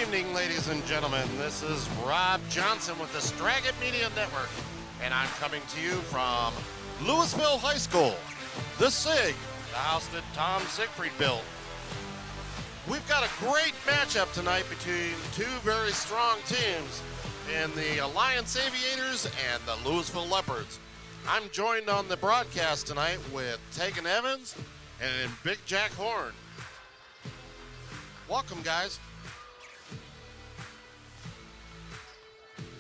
evening, ladies and gentlemen. This is Rob Johnson with the Straggit Media Network, and I'm coming to you from Louisville High School, the SIG, the house that Tom Siegfried built. We've got a great matchup tonight between two very strong teams in the Alliance Aviators and the Louisville Leopards. I'm joined on the broadcast tonight with Tegan Evans and Big Jack Horn. Welcome, guys.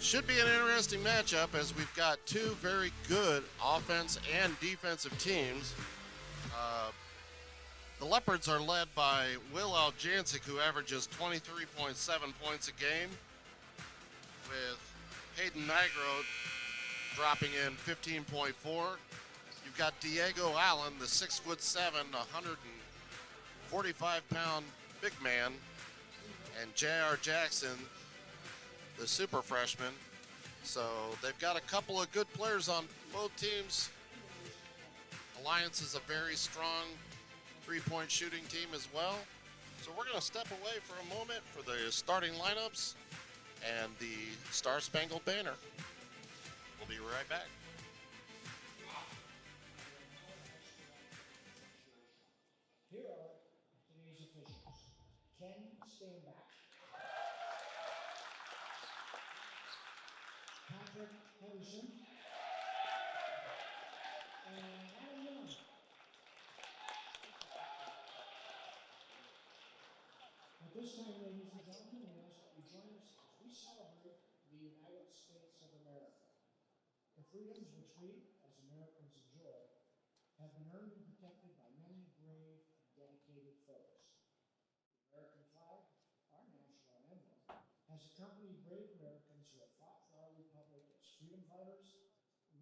Should be an interesting matchup as we've got two very good offense and defensive teams. The Leopards are led by Will Aljancic, who averages 23.7 points a game, with Hayden Nigro dropping in 15.4. You've got Diego Allen, the 6'7", 145-pound big man, and J.R. Jackson, the super freshman. So they've got a couple of good players on both teams. Alliance is a very strong three-point shooting team as well. So we're going to step away for a moment for the starting lineups and the Star Spangled Banner. We'll be right back. Here are today's officials. Ken Stanback, Patrick Henderson, and Adam Young. At this time, ladies and gentlemen, we ask that you join us as we celebrate the United States of America. The freedoms which we, as Americans, enjoy have been earned and protected by many brave and dedicated folks. The American flag, our national emblem, has accompanied brave Americans who have fought for our republic as freedom fighters,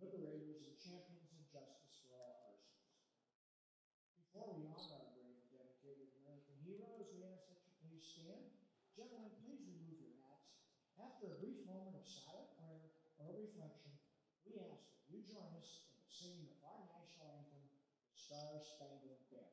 liberators, and champions of justice for all persons. Before we honor our brave and dedicated American heroes, we ask that you please stand. Gentlemen, please remove your hats. After a brief moment of silent prayer or reflection, we ask that you join us in the singing of our national anthem, the Star Spangled Banner.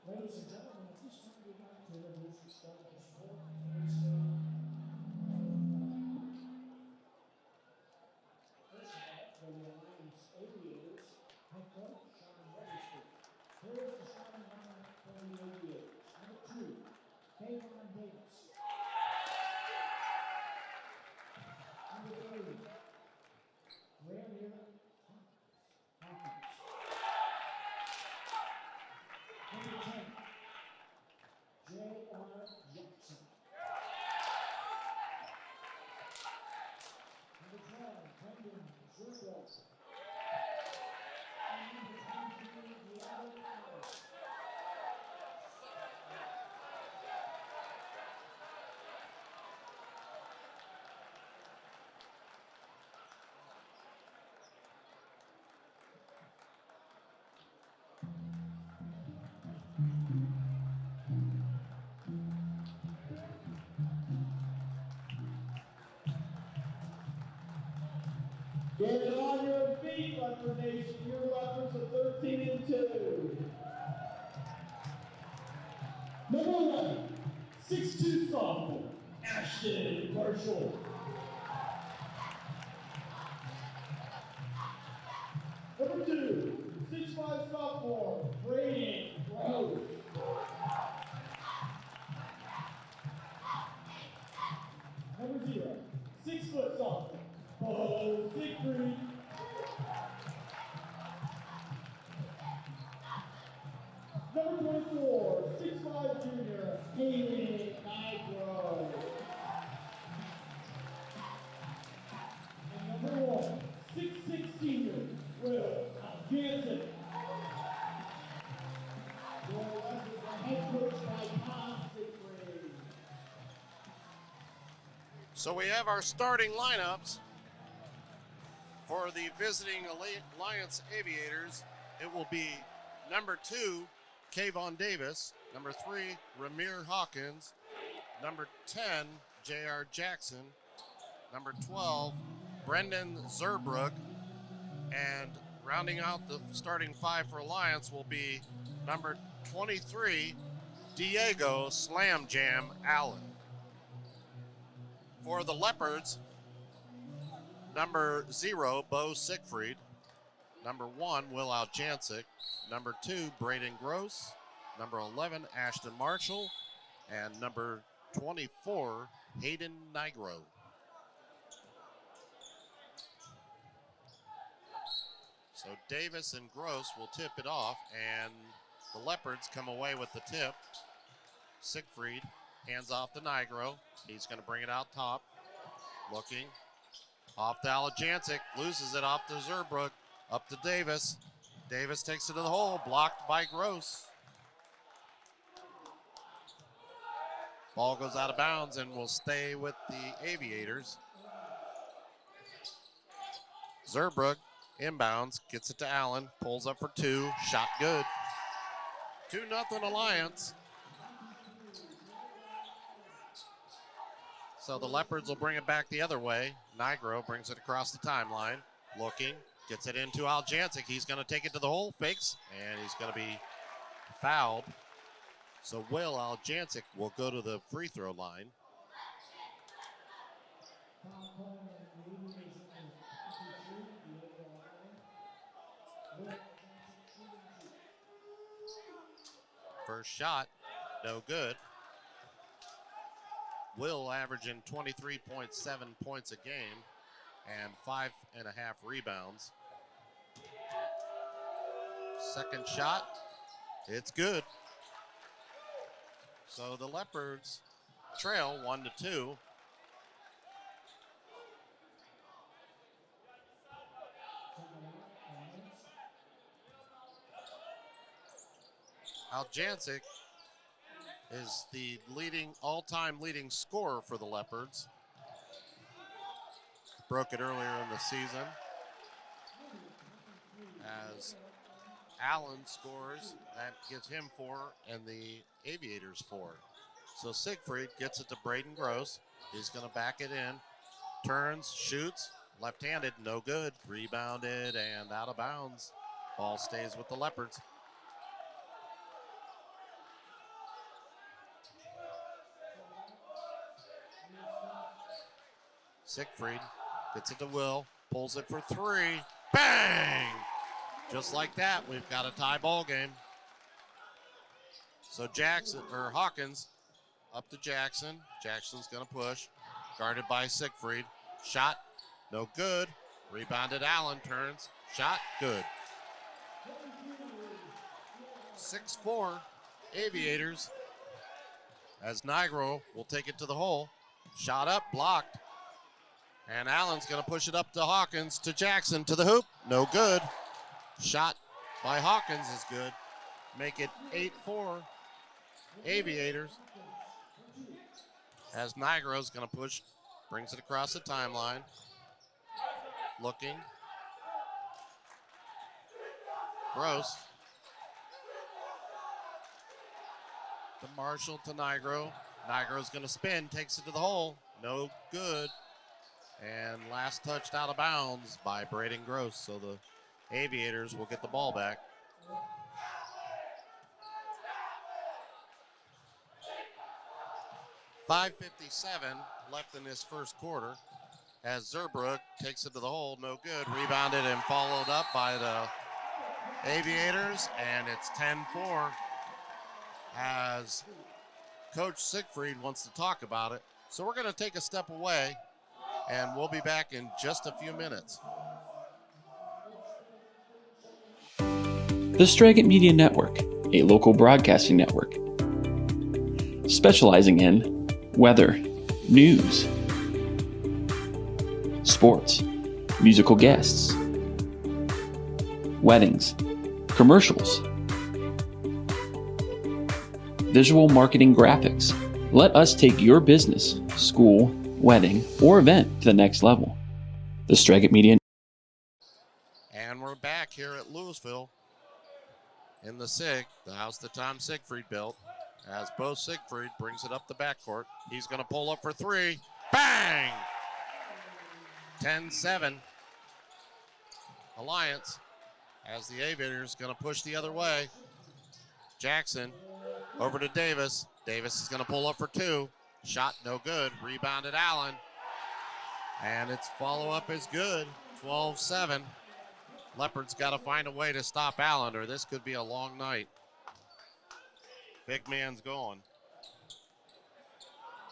Ladies and gentlemen, at this time we'd like to introduce the starters for today's game. First of all, for the Alliance Aviators, head coach Sean Weatherspoon. Here is the starting lineup for the Aviators. Number 2, Kayvon Davis. Number 3, Randy Hawkins. Number 10, J.R. Jackson. Number 12, Brendan Zergo. And number 23, Diego Allen. Get on your feet, Leopard Nation. Your Leopards are 13-2. Number 11, 6'2" sophomore, Ashton Marshall. Number 2, 6'5" sophomore, Brady Gross. Number 0, 6 foot sophomore, Bo Siegfried. Number 24, 6'5" junior, Haley Nigro. And number 1, 6'6" senior, Will Jansen. Your Leopards are head coached by Tom Siegfried. So we have our starting lineups for the visiting Alliance Aviators. It will be number 2, Kayvon Davis. Number 3, Ramir Hawkins. Number 10, J.R. Jackson. Number 12, Brendan Zerbrook. And rounding out the starting 5 for Alliance will be number 23, Diego Slam Jam Allen. For the Leopards, number 0, Bo Siegfried. Number 1, Will Aljancic. Number 2, Braden Gross. Number 11, Ashton Marshall. And number 24, Hayden Nigro. So Davis and Gross will tip it off, and the Leopards come away with the tip. Siegfried hands off to Nigro. He's going to bring it out top. Looking. Off to Aljancic. Loses it off to Zerbrook. Up to Davis. Davis takes it to the hole. Blocked by Gross. Ball goes out of bounds and will stay with the Aviators. Zerbrook inbounds. Gets it to Allen. Pulls up for 2. Shot good. 2-0 Alliance. So the Leopards will bring it back the other way. Nigro brings it across the timeline. Looking. Gets it into Aljancic. He's going to take it to the hole. Fakes. And he's going to be fouled. So Will Aljancic will go to the free throw line. First shot, no good. Will averaging 23.7 points a game and 5.5 rebounds. Second shot, it's good. So the Leopards trail 1-2. Aljancic is the all-time leading scorer for the Leopards. Broke it earlier in the season. As Allen scores, that gives him 4 and the Aviators 4. So Siegfried gets it to Braden Gross. He's going to back it in. Turns, shoots, left-handed, no good. Rebounded and out of bounds. Ball stays with the Leopards. Siegfried gets it to Will, pulls it for 3. Bang! Just like that, we've got a tie ball game. So Hawkins up to Jackson. Jackson's gonna push, guarded by Siegfried. Shot, no good. Rebounded Allen, turns, shot, good. 6-4 Aviators as Nigro will take it to the hole. Shot up, blocked. And Allen's going to push it up to Hawkins, to Jackson, to the hoop. No good. Shot by Hawkins is good. Make it 8-4 Aviators. As Nigro's going to push, brings it across the timeline. Looking. Gross. To Marshall, to Nigro. Nigro's going to spin, takes it to the hole. No good. And last touched out of bounds by Braden Gross. So the Aviators will get the ball back. .5:57 left in this first quarter as Zerbrook takes it to the hole. No good. Rebounded and followed up by the Aviators. And it's 10-4 as Coach Siegfried wants to talk about it. So we're going to take a step away, and we'll be back in just a few minutes. The Straggett Media Network, a local broadcasting network specializing in weather, news, sports, musical guests, weddings, commercials, visual marketing graphics. Let us take your business, school, wedding, or event to the next level. The Straggett Media. And we're back here at Louisville in the SIG, the house that Tom Siegfried built, as Bo Siegfried brings it up the backcourt. He's going to pull up for three. Bang! 10-7. Alliance as the Aviators going to push the other way. Jackson over to Davis. Davis is going to pull up for two. Shot no good. Rebounded Allen. And its follow-up is good. 12-7. Leopards got to find a way to stop Allen, or this could be a long night. Big man's going.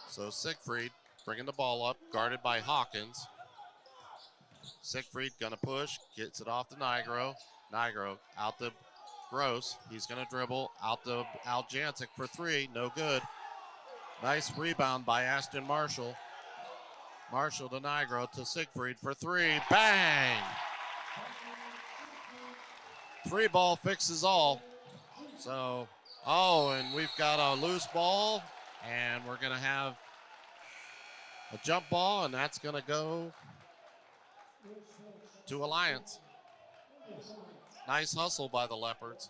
So Siegfried bringing the ball up, guarded by Hawkins. Siegfried gonna push, gets it off to Nigro. Nigro out to Gross. He's gonna dribble out to Aljancic for three, no good. Nice rebound by Ashton Marshall. Marshall to Nigro to Siegfried for three, bang! Three ball fixes all. So, and we've got a loose ball, and we're gonna have a jump ball, and that's gonna go to Alliance. Nice hustle by the Leopards.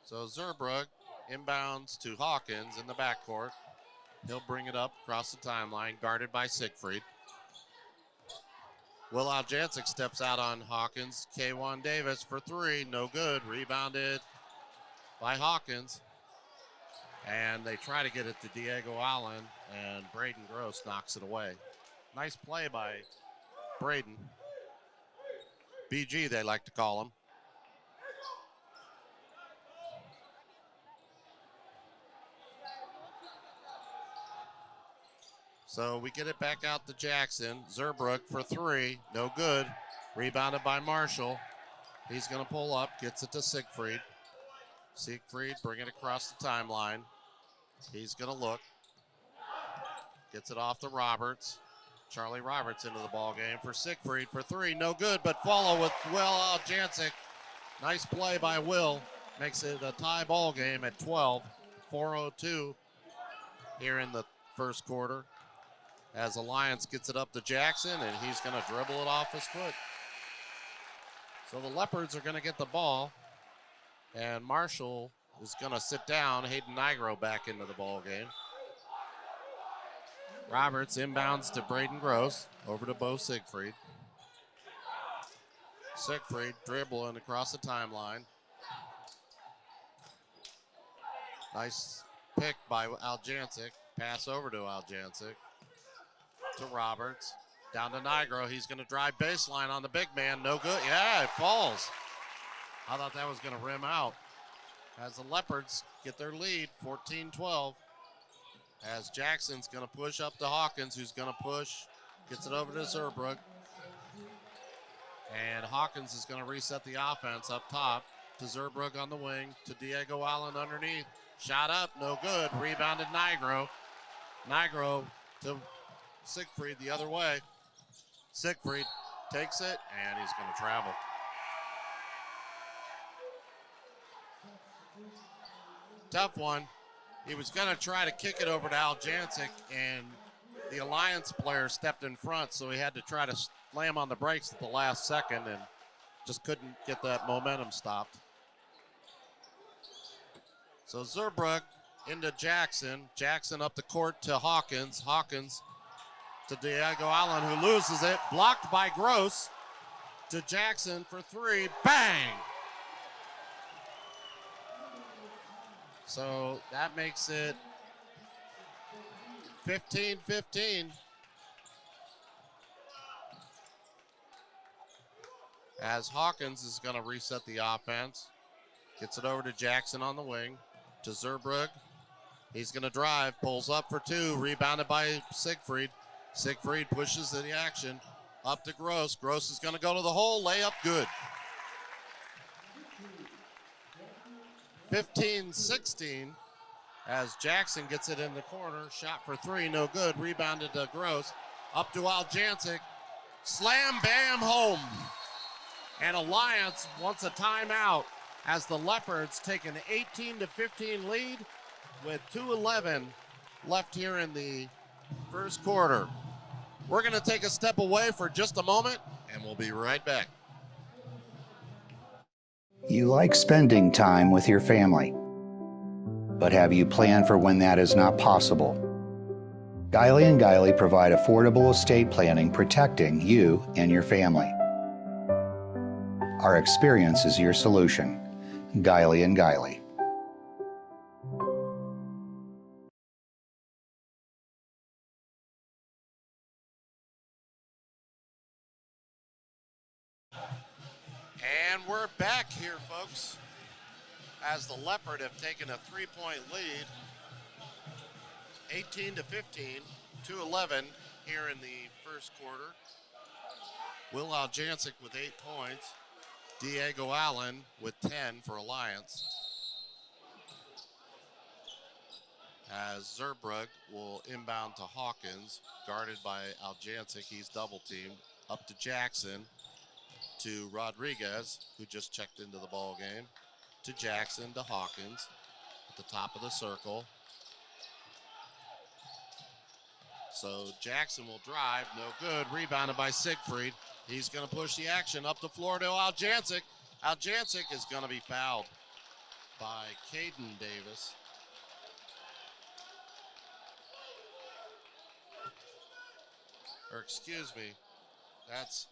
So Zerbrook inbounds to Hawkins in the backcourt. He'll bring it up across the timeline, guarded by Siegfried. Will Aljancic steps out on Hawkins. K1 Davis for three, no good. Rebounded by Hawkins. And they try to get it to Diego Allen, and Braden Gross knocks it away. Nice play by Braden. BG, they like to call him. So we get it back out to Jackson. Zerbrook for three, no good. Rebounded by Marshall. He's going to pull up, gets it to Siegfried. Siegfried bringing it across the timeline. He's going to look. Gets it off to Roberts. Charlie Roberts into the ball game for Siegfried for three, no good, but follow with Will Aljancic. Nice play by Will. Makes it a tie ball game at 12. 4:02 here in the first quarter. As Alliance gets it up to Jackson, and he's going to dribble it off his foot. So the Leopards are going to get the ball, and Marshall is going to sit down. Hayden Nigro back into the ball game. Roberts inbounds to Braden Gross, over to Bo Siegfried. Siegfried dribbling across the timeline. Nice pick by Aljancic. Pass over to Aljancic. To Roberts. Down to Nigro. He's going to drive baseline on the big man. No good. Yeah, it falls. I thought that was going to rim out. As the Leopards get their lead, 14-12. As Jackson's going to push up to Hawkins, who's going to push. Gets it over to Zerbrook. And Hawkins is going to reset the offense up top to Zerbrook on the wing. To Diego Allen underneath. Shot up. No good. Rebounded Nigro. Nigro to Siegfried the other way. Siegfried takes it, and he's going to travel. Tough one. He was going to try to kick it over to Aljancic, and the Alliance player stepped in front, so he had to try to slam on the brakes at the last second and just couldn't get that momentum stopped. So Zerbrook into Jackson. Jackson up the court to Hawkins. Hawkins to Diego Allen, who loses it. Blocked by Gross. To Jackson for three. Bang! So that makes it 15-15. As Hawkins is going to reset the offense. Gets it over to Jackson on the wing. To Zerbrugg. He's going to drive. Pulls up for two. Rebounded by Siegfried. Siegfried pushes the action. Up to Gross. Gross is going to go to the hole. Layup good. 15-16 as Jackson gets it in the corner. Shot for three. No good. Rebounded to Gross. Up to Aljancic. Slam, bam, home. And Alliance wants a timeout as the Leopards take an 18-15 lead with 2:11 left here in the first quarter. We're going to take a step away for just a moment, and we'll be right back. You like spending time with your family, but have you planned for when that is not possible? Guiley & Guiley provide affordable estate planning protecting you and your family. Our experience is your solution. Guiley & Guiley. And we're back here, folks, as the Leopard have taken a 3-point lead, 18-15, 2:11 here in the first quarter. Will Aljancic with 8 points. Diego Allen with 10 for Alliance. As Zerbrugg will inbound to Hawkins, guarded by Aljancic. He's double teamed. Up to Jackson. To Rodriguez, who just checked into the ball game. To Jackson, to Hawkins at the top of the circle. So Jackson will drive, no good. Rebounded by Siegfried. He's going to push the action up the floor to Aljancic. Aljancic is going to be fouled by Caden Davis. Or excuse me, that's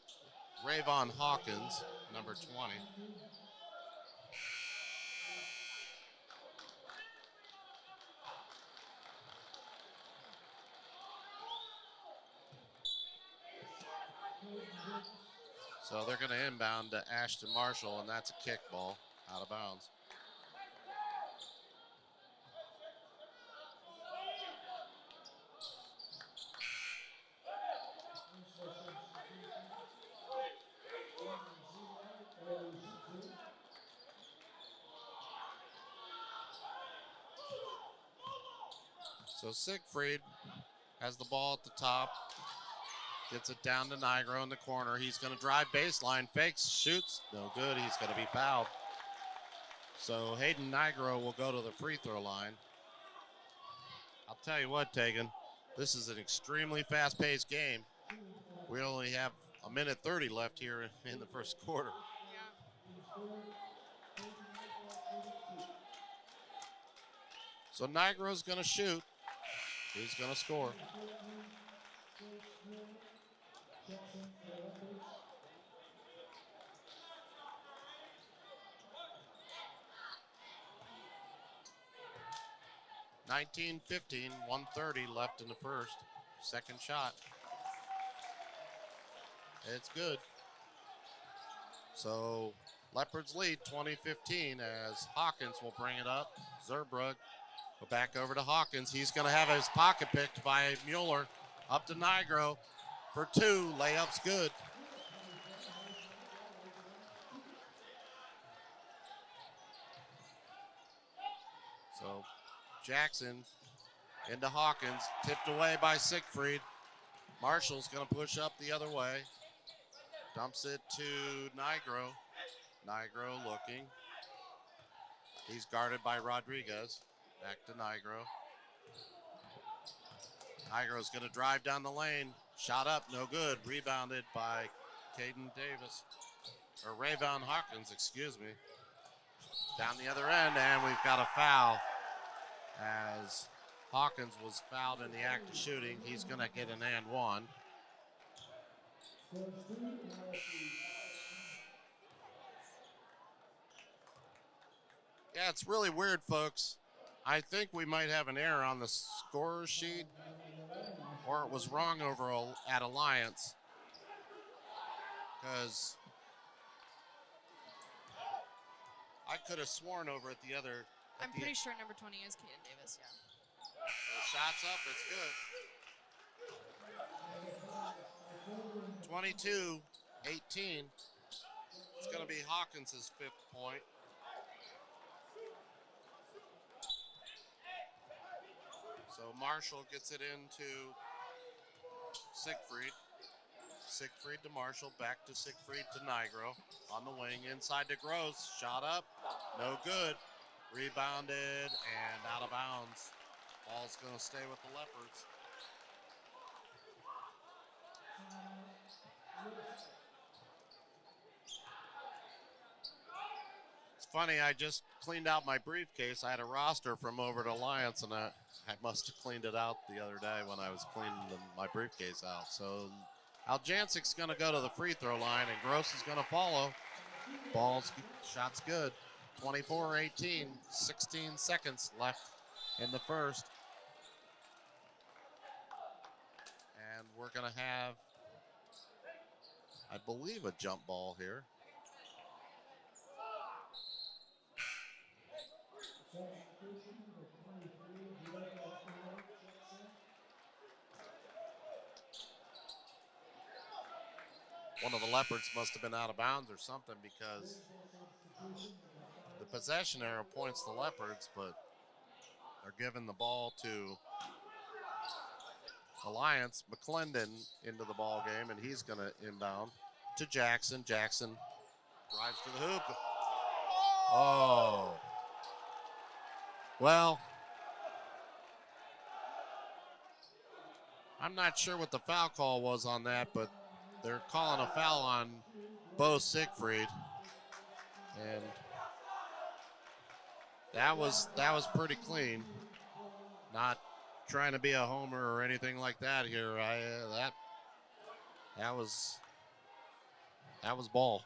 Rayvon Hawkins, number 20. So they're going to inbound to Ashton Marshall, and that's a kickball out of bounds. So Siegfried has the ball at the top. Gets it down to Nigro in the corner. He's going to drive baseline, fakes, shoots. No good. He's going to be fouled. So Hayden Nigro will go to the free throw line. I'll tell you what, Tegan, this is an extremely fast-paced game. We only have a minute 30 left here in the first quarter. So Nigro's going to shoot. He's going to score. (19-15), 1:30 left in the first. Second shot. It's good. So Leopards lead 20-15 as Hawkins will bring it up. Zerbrugg go back over to Hawkins. He's going to have his pocket picked by Mueller. Up to Nigro for two. Layup's good. So Jackson into Hawkins. Tipped away by Siegfried. Marshall's going to push up the other way. Dumps it to Nigro. Nigro looking. He's guarded by Rodriguez. Back to Nigro. Nigro's going to drive down the lane. Shot up, no good. Rebounded by Caden Davis. Or Rayvon Hawkins, excuse me. Down the other end, and we've got a foul as Hawkins was fouled in the act of shooting. He's going to get an and one. Yeah, it's really weird, folks. I think we might have an error on the scorer sheet, or it was wrong over at Alliance, because I could have sworn over at the other. I'm pretty sure number 20 is Kaden Davis, yeah. So shots up, it's good. 22-18. It's going to be Hawkins' 5th point. So Marshall gets it into Siegfried. Siegfried to Marshall, back to Siegfried to Nigro. On the wing, inside to Gross. Shot up, no good. Rebounded and out of bounds. Ball's going to stay with the Leopards. It's funny, I just cleaned out my briefcase. I had a roster from over to Alliance, and I must have cleaned it out the other day when I was cleaning my briefcase out. So Aljancic's going to go to the free throw line, and Gross is going to follow. Shot's good. 24-18, 16 seconds left in the first. And we're going to have, I believe, a jump ball here. One of the Leopards must have been out of bounds or something, because the possession arrow points the Leopards, but they're giving the ball to Alliance. McClendon into the ball game, and he's going to inbound to Jackson. Jackson drives to the hoop. Oh. Well, I'm not sure what the foul call was on that, but they're calling a foul on Bo Siegfried. And that was pretty clean. Not trying to be a homer or anything like that here. That was ball.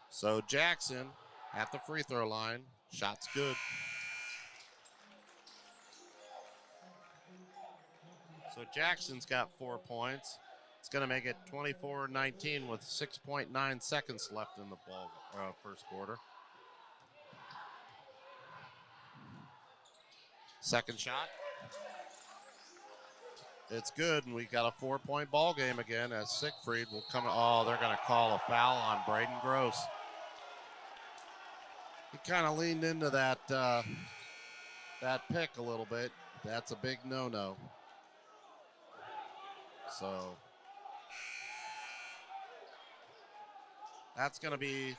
So Jackson at the free throw line. Shot's good. So Jackson's got 4 points. It's going to make it 24-19 with 6.9 seconds left in the first quarter. Second shot. It's good, and we got a 4-point ball game again as Siegfried will come. Oh, they're going to call a foul on Braden Gross. He kind of leaned into that pick a little bit. That's a big no-no. So that's going to be,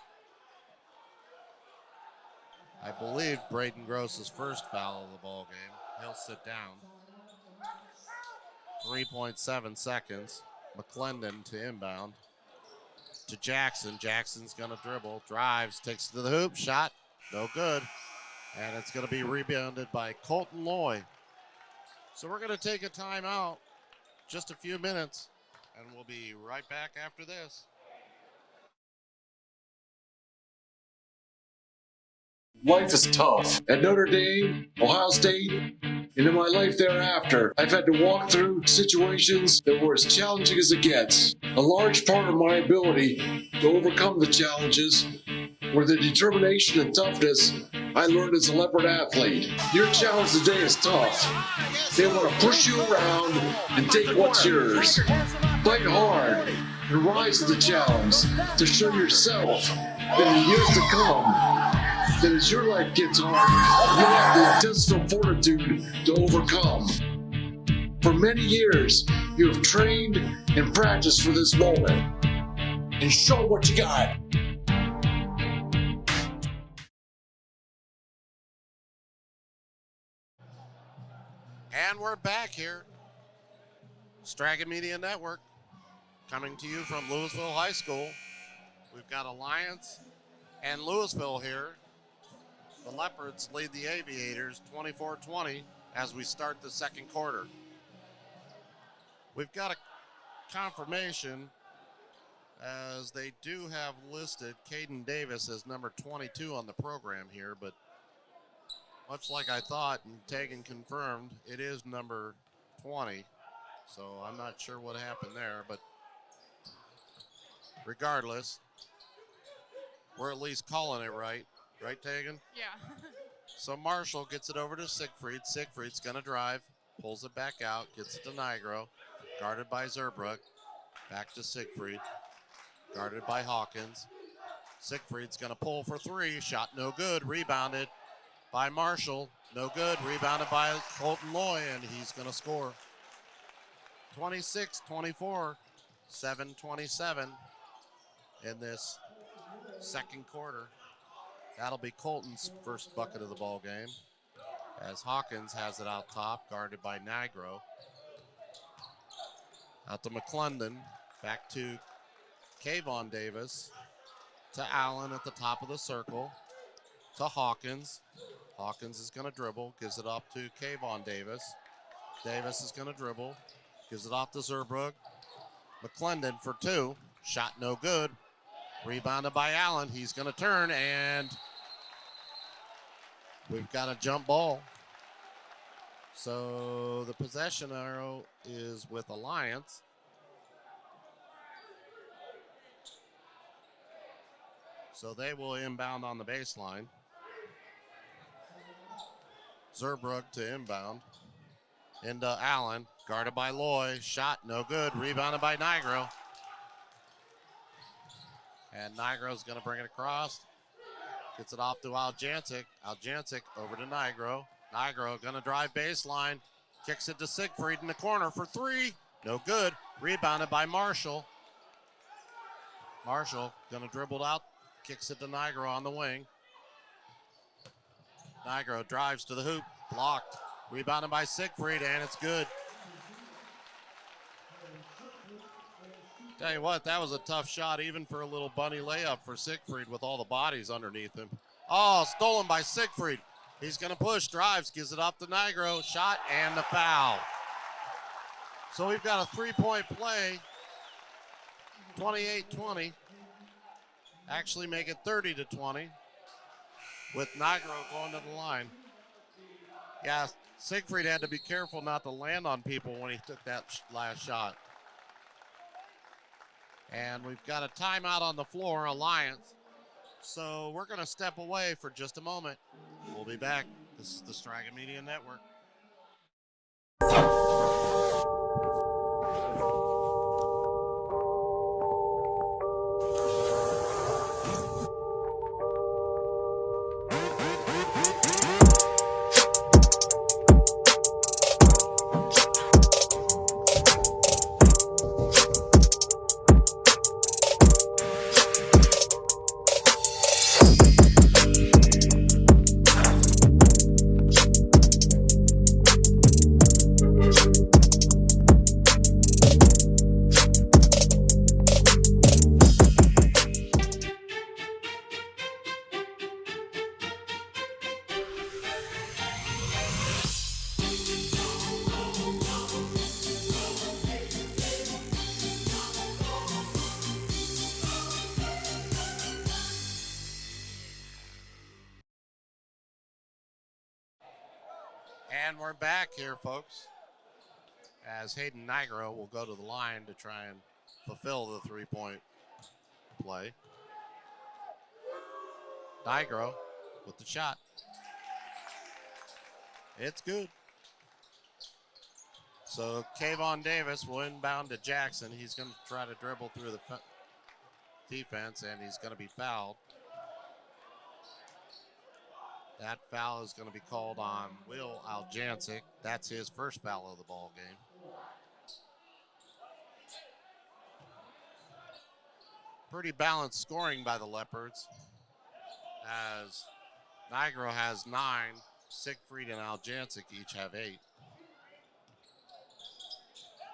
I believe, Braden Gross's first foul of the ball game. He'll sit down. 3.7 seconds. McClendon to inbound to Jackson. Jackson's going to dribble, drives, takes it to the hoop, shot, no good. And it's going to be rebounded by Colton Loy. So we're going to take a timeout, just a few minutes, and we'll be right back after this. Life is tough. At Notre Dame, Ohio State, and in my life thereafter, I've had to walk through situations that were as challenging as it gets. A large part of my ability to overcome the challenges were the determination and toughness I learned as a Leopard athlete. Your challenge today is tough. They want to push you around and take what's yours. Fight hard and rise to the challenge to show yourself that in years to come, that as your life gets hard, you'll have the intestinal fortitude to overcome. For many years, you have trained and practiced for this moment. And show what you got. And we're back here. Stragan Media Network coming to you from Louisville High School. We've got Alliance and Louisville here The Leopards lead the Aviators 24-20 as we start the second quarter. We've got a confirmation as they do have listed Caden Davis as number 22 on the program here, but much like I thought and Tegan confirmed, it is number 20. So I'm not sure what happened there, but regardless, we're at least calling it right. Right, Tegan? Yeah. So Marshall gets it over to Siegfried. Siegfried's going to drive, pulls it back out, gets it to Nigro, guarded by Zerbrook. Back to Siegfried, guarded by Hawkins. Siegfried's going to pull for three. Shot no good. Rebounded by Marshall. No good. Rebounded by Colton Loy, and he's going to score. 26-24, 7:27 in this second quarter. That'll be Colton's first bucket of the ball game as Hawkins has it out top, guarded by Nigro. Out to McClendon, back to Kayvon Davis, to Allen at the top of the circle, to Hawkins. Hawkins is going to dribble, gives it up to Kayvon Davis. Davis is going to dribble, gives it off to Zerbrook. McClendon for two, shot no good. Rebounded by Allen. He's going to turn, and we've got a jump ball. So the possession arrow is with Alliance. So they will inbound on the baseline. Zerbrook to inbound. Into Allen, guarded by Loy. Shot no good. Rebounded by Nigro. And Nigro's going to bring it across. Gets it off to Aljancic. Aljancic over to Nigro. Nigro going to drive baseline. Kicks it to Siegfried in the corner for three. No good. Rebounded by Marshall. Marshall going to dribble out. Kicks it to Nigro on the wing. Nigro drives to the hoop. Blocked. Rebounded by Siegfried, and it's good. Tell you what, that was a tough shot, even for a little bunny layup for Siegfried with all the bodies underneath him. Oh, stolen by Siegfried. He's going to push, drives, gives it off to Nigro. Shot and the foul. So we've got a three-point play, 28-20. Actually make it 30-20 with Nigro going to the line. Yeah, Siegfried had to be careful not to land on people when he took that last shot. And we've got a timeout on the floor, Alliance. So we're going to step away for just a moment. We'll be back. This is the Straga Media Network. And we're back here, folks, as Hayden Nigro will go to the line to try and fulfill the three-point play. Nigro with the shot. It's good. So Kayvon Davis will inbound to Jackson. He's going to try to dribble through the defense, and he's going to be fouled. That foul is going to be called on Will Aljancic. That's his first foul of the ball game. Pretty balanced scoring by the Leopards, as Nigro has 9, Siegfried and Aljancic each have 8.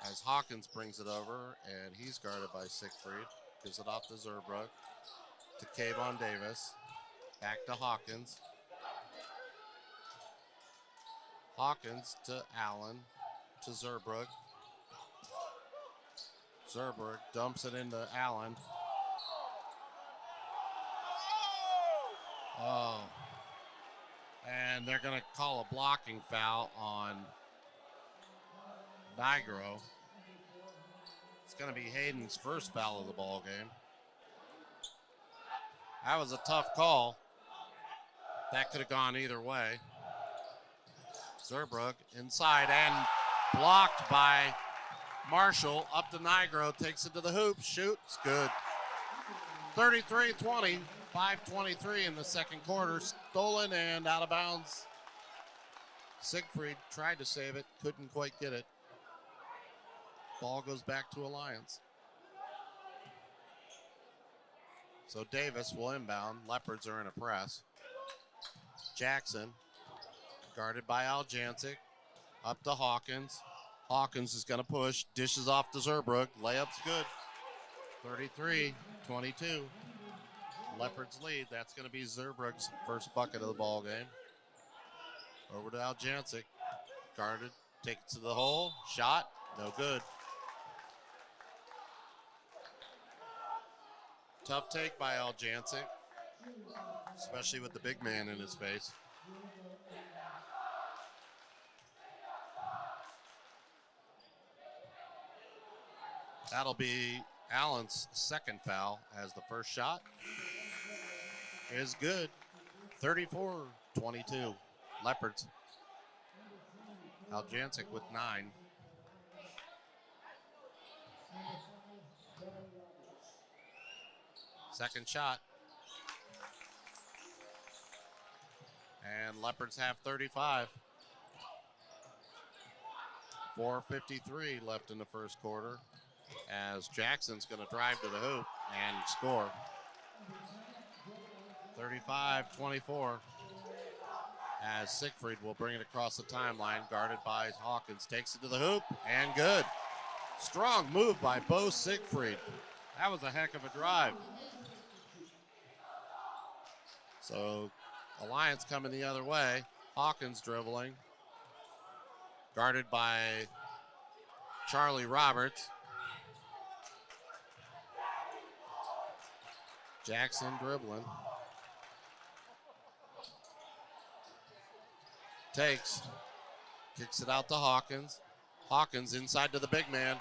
As Hawkins brings it over, and he's guarded by Siegfried. Gives it off to Zerbrook, to Kayvon Davis, back to Hawkins. Hawkins to Allen to Zerbrug. Zerbrug dumps it into Allen. Oh. And they're going to call a blocking foul on Nigro. It's going to be Hayden's first foul of the ball game. That was a tough call. That could have gone either way. Zerbrug inside and blocked by Marshall. Up to Nigro, takes it to the hoop, shoots, good. 33-20, 5:23 in the second quarter. Stolen and out of bounds. Siegfried tried to save it, couldn't quite get it. Ball goes back to Alliance. So Davis will inbound. Leopards are in a press. Jackson, guarded by Aljancic. Up to Hawkins. Hawkins is going to push. Dishes off to Zerbrug. Layup's good. 33-22. Leopards lead. That's going to be Zerbrug's first bucket of the ball game. Over to Aljancic. Guarded. Takes it to the hole. Shot. No good. Tough take by Aljancic, especially with the big man in his face. That'll be Allen's second foul, as the first shot is good. 34-22. Leopards. Aljancic with 9. Second shot. And Leopards have 35. 4:53 left in the first quarter, as Jackson's going to drive to the hoop and score. 35-24. As Siegfried will bring it across the timeline, guarded by Hawkins. Takes it to the hoop and good. Strong move by Bo Siegfried. That was a heck of a drive. So Alliance coming the other way. Hawkins dribbling. Guarded by Charlie Roberts. Jackson dribbling. Takes. Kicks it out to Hawkins. Hawkins inside to the big man.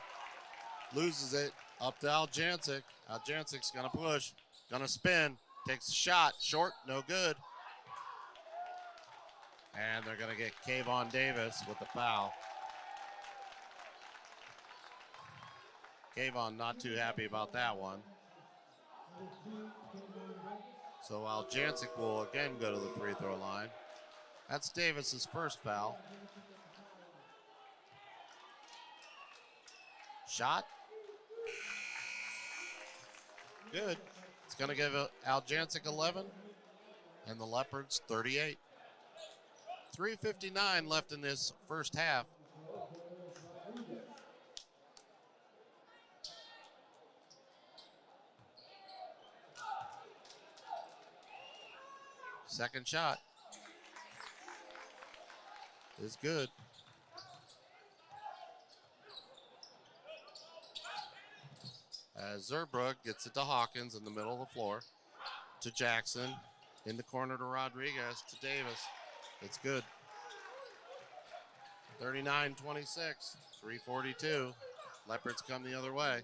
Loses it. Up to Aljancic. Aljancic's going to push. Going to spin. Takes a shot. Short. No good. And they're going to get Kayvon Davis with the foul. Kayvon not too happy about that one. So Aljancic will again go to the free throw line. That's Davis's first foul. Shot. Good. It's going to give Aljancic 11 and the Leopards 38. 3:59 left in this first half. Second shot is good. As Zerbrug gets it to Hawkins in the middle of the floor. To Jackson. In the corner to Rodriguez. To Davis. It's good. 39-26. 3:42. Leopards come the other way.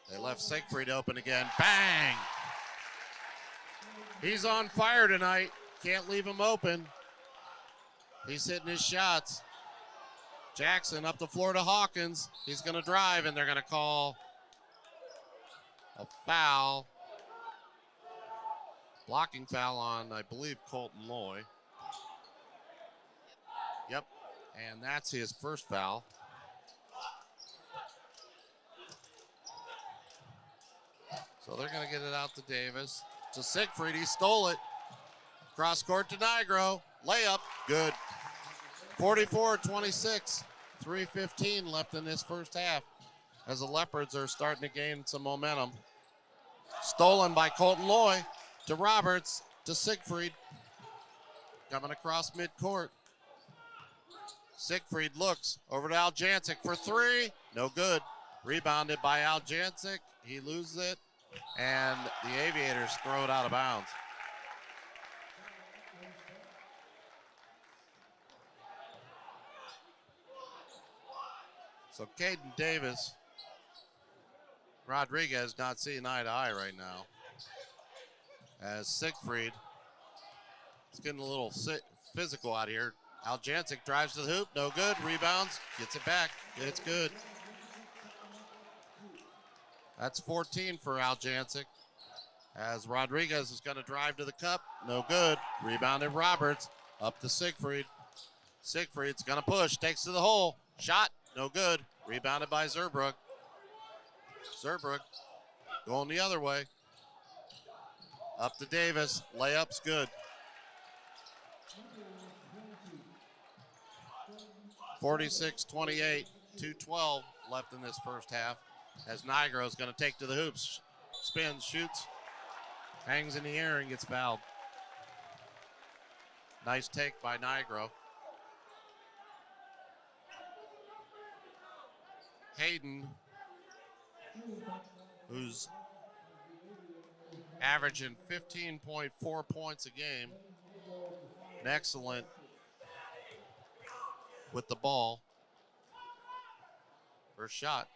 They left Siegfried open again. Bang! He's on fire tonight. Can't leave him open. He's hitting his shots. Jackson up the floor to Hawkins. He's going to drive, and they're going to call a foul. Blocking foul on, I believe, Colton Loy. Yep, and that's his first foul. So they're going to get it out to Davis. To Siegfried, he stole it. Cross court to Nigro. Layup, good. 44-26. 3:15 left in this first half, as the Leopards are starting to gain some momentum. Stolen by Colton Loy to Roberts to Siegfried. Coming across midcourt. Siegfried looks over to Aljancic for three. No good. Rebounded by Aljancic. He loses it, and the Aviators throw it out of bounds. So Caden Davis, Rodriguez not seeing eye to eye right now. As Siegfried is getting a little physical out here. Aljancic drives to the hoop, no good, rebounds, gets it back, it's good. That's 14 for Aljancic. As Rodriguez is gonna drive to the cup, no good, rebounded Roberts, up to Siegfried. Siegfried's gonna push, takes to the hole, shot, no good, rebounded by Zerbrook. Zerbrook going the other way. Up to Davis, layup's good. 46-28, 2:12 left in this first half. As Nigro's gonna take to the hoops, spins, shoots, hangs in the air and gets fouled. Nice take by Nigro. Hayden, who's averaging 15.4 points a game, and excellent with the ball. First shot.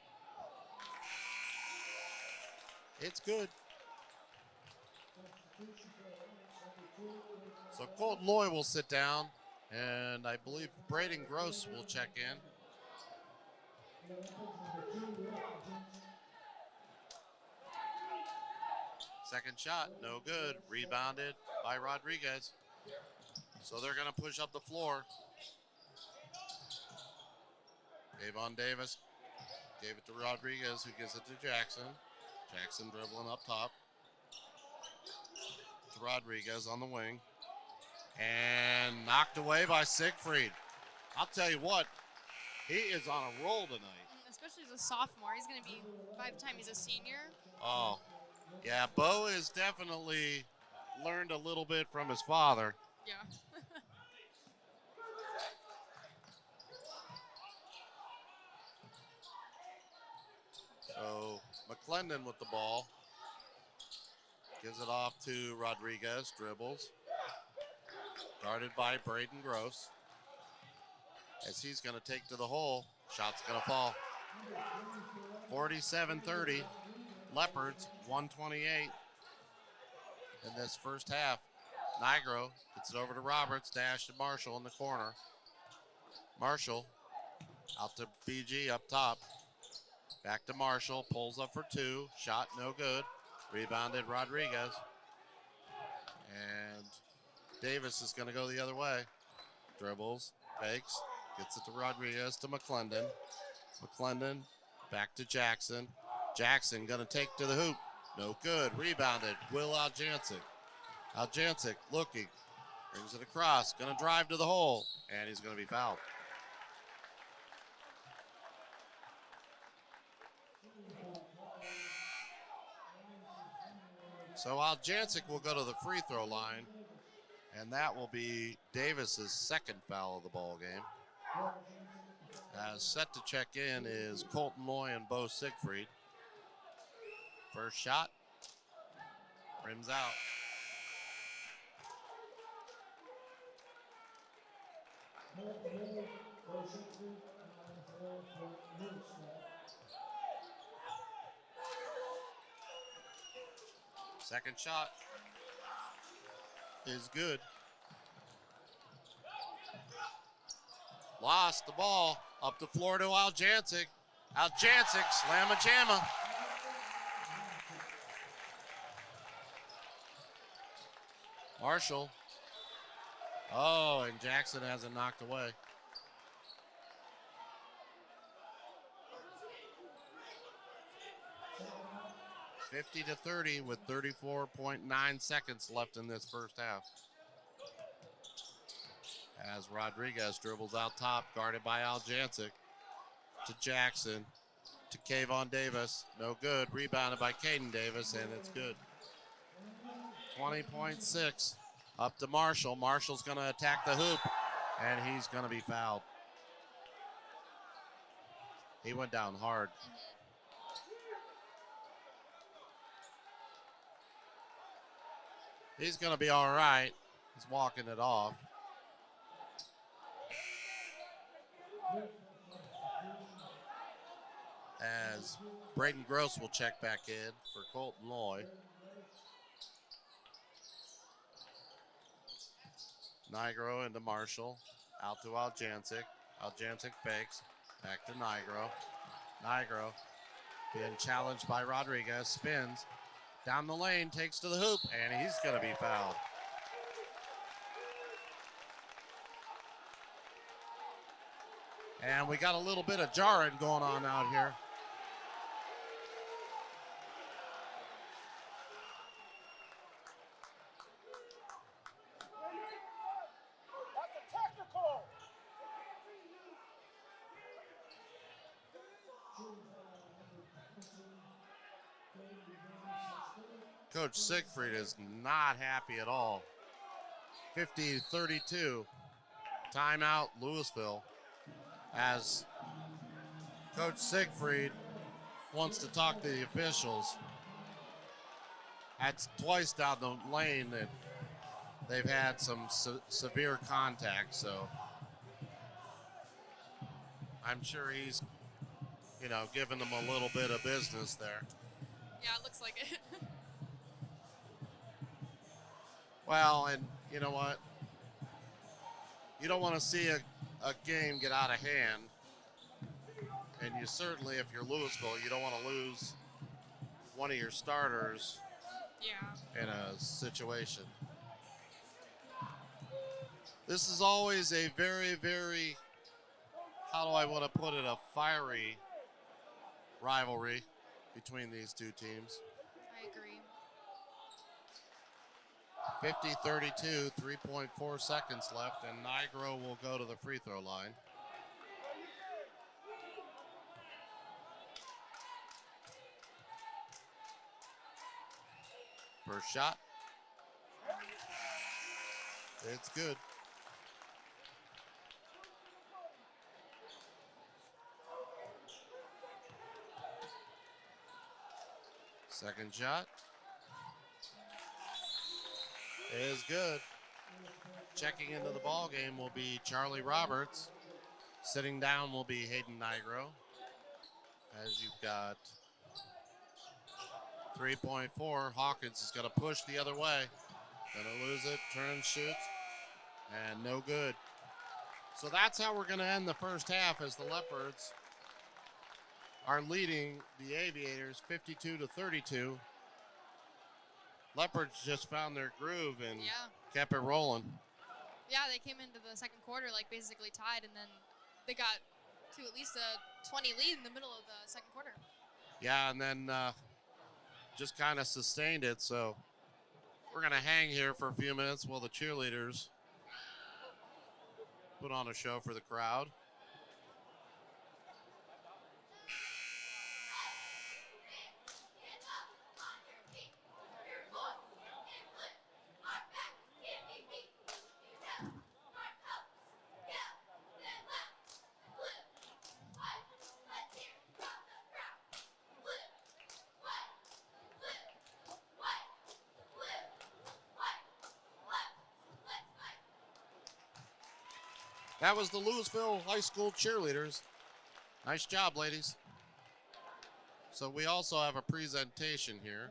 It's good. So Colton Loy will sit down, and I believe Braden Gross will check in. Second shot, no good. Rebounded by Rodriguez. So they're going to push up the floor. Avon Davis gave it to Rodriguez, who gives it to Jackson. Jackson dribbling up top to Rodriguez on the wing. And knocked away by Siegfried. I'll tell you what, he is on a roll tonight. Especially as a sophomore. He's going to be, by the time he's a senior. Oh, yeah, Bo has definitely learned a little bit from his father. Yeah. So McClendon with the ball. Gives it off to Rodriguez, dribbles. Guarded by Braden Gross. As he's going to take to the hole, shot's going to fall. 47-30, Leopards 128 in this first half. Nigro gets it over to Roberts, dash to Marshall in the corner. Marshall out to BG up top. Back to Marshall, pulls up for two, shot no good. Rebounded Rodriguez. And Davis is going to go the other way. Dribbles, fakes, gets it to Rodriguez, to McClendon. McClendon back to Jackson. Jackson going to take to the hoop. No good. Rebounded. Will Aljancic. Aljancic looking. Brings it across. Going to drive to the hole. And he's going to be fouled. So Aljancic will go to the free throw line. And that will be Davis's second foul of the ball game. Set to check in is Colton Loy and Bo Siegfried. First shot. Rims out. Second shot is good. Lost the ball. Up the floor to Aljancic. Aljancic, slamma-jamma. Marshall. Oh, and Jackson has it knocked away. (50-30) with 34.9 seconds left in this first half. As Rodriguez dribbles out top, guarded by Aljancic. To Jackson, to Kayvon Davis. No good. Rebounded by Caden Davis, and it's good. 20.6. Up to Marshall. Marshall's going to attack the hoop, and he's going to be fouled. He went down hard. He's going to be all right. He's walking it off. As Braden Gross will check back in for Colton Loy. Nigro into Marshall. Out to Aljancic. Aljancic fakes. Back to Nigro. Nigro being challenged by Rodriguez. Spins. Down the lane. Takes to the hoop. And he's going to be fouled. And we got a little bit of jarring going on out here. Coach Siegfried is not happy at all. 50-32. Timeout, Louisville. As Coach Siegfried wants to talk to the officials. That's twice down the lane that they've had some severe contact, so I'm sure he's, giving them a little bit of business there. Yeah, it looks like it. Well, and you know what? You don't want to see a game get out of hand. And you certainly, if you're Louisville, you don't want to lose one of your starters in a situation. This is always a very, very, how do I want to put it, a fiery rivalry between these two teams. I agree. 50-32, 3.4 seconds left, and Nigro will go to the free throw line. First shot. It's good. Second shot is good. Checking into the ball game will be Charlie Roberts. Sitting down will be Hayden Nigro. As you've got 3.4. Hawkins is going to push the other way. Going to lose it. Turns, shoots. And no good. So that's how we're going to end the first half, as the Leopards are leading the Aviators 52-32. Leopards just found their groove and kept it rolling. Yeah, they came into the second quarter basically tied, and then they got to at least a 20 lead in the middle of the second quarter. Yeah, and then just kind of sustained it. So we're going to hang here for a few minutes while the cheerleaders put on a show for the crowd. That was the Louisville High School cheerleaders. Nice job, ladies. So we also have a presentation here.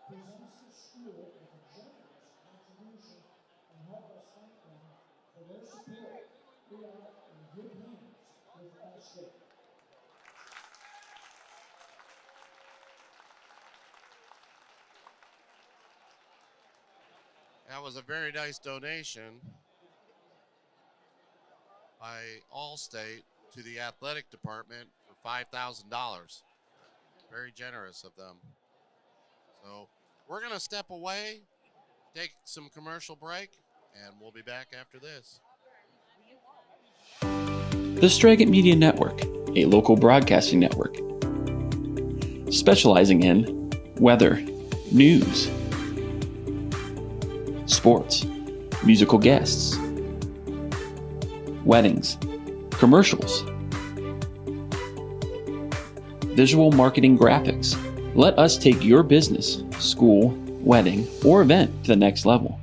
Presents the school with a generous contribution and help us thank them for their support. We are in good hands with Allstate. That was a very nice donation by Allstate to the athletic department for $5,000. Very generous of them. So we're going to step away, take some commercial break, and we'll be back after this. The Straggett Media Network, a local broadcasting network, specializing in weather, news, sports, musical guests, weddings, commercials, visual marketing graphics. Let us take your business, school, wedding, or event to the next level.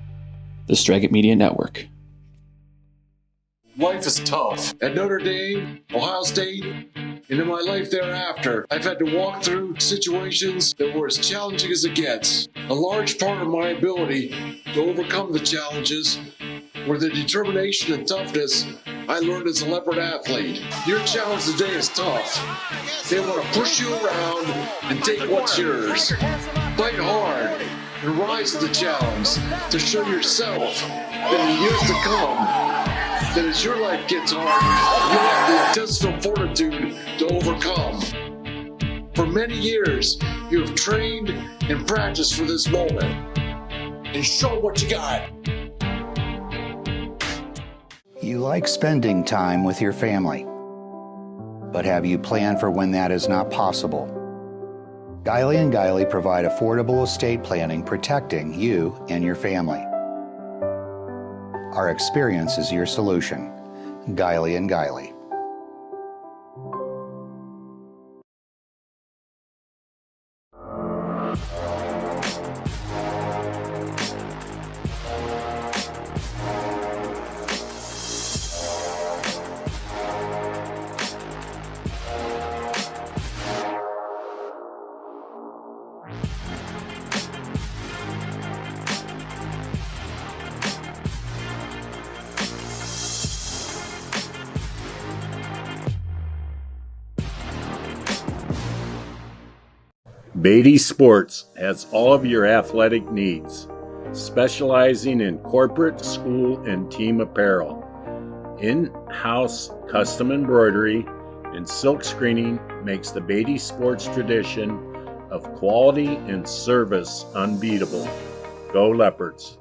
The Straggett Media Network. Life is tough. At Notre Dame, Ohio State, and in my life thereafter, I've had to walk through situations that were as challenging as it gets. A large part of my ability to overcome the challenges were the determination and toughness I learned as a leopard athlete. Your challenge today is tough. They want to push you around and take what's yours. Fight hard and rise to the challenge to show yourself that in years to come, that as your life gets hard, you'll have the intestinal fortitude to overcome. For many years, you have trained and practiced for this moment. And show what you got. You like spending time with your family, but have you planned for when that is not possible? Guiley & Guiley provide affordable estate planning protecting you and your family. Our experience is your solution. Guiley & Guiley. Beatty Sports has all of your athletic needs, specializing in corporate, school, and team apparel. In-house custom embroidery and silk screening makes the Beatty Sports tradition of quality and service unbeatable. Go Leopards!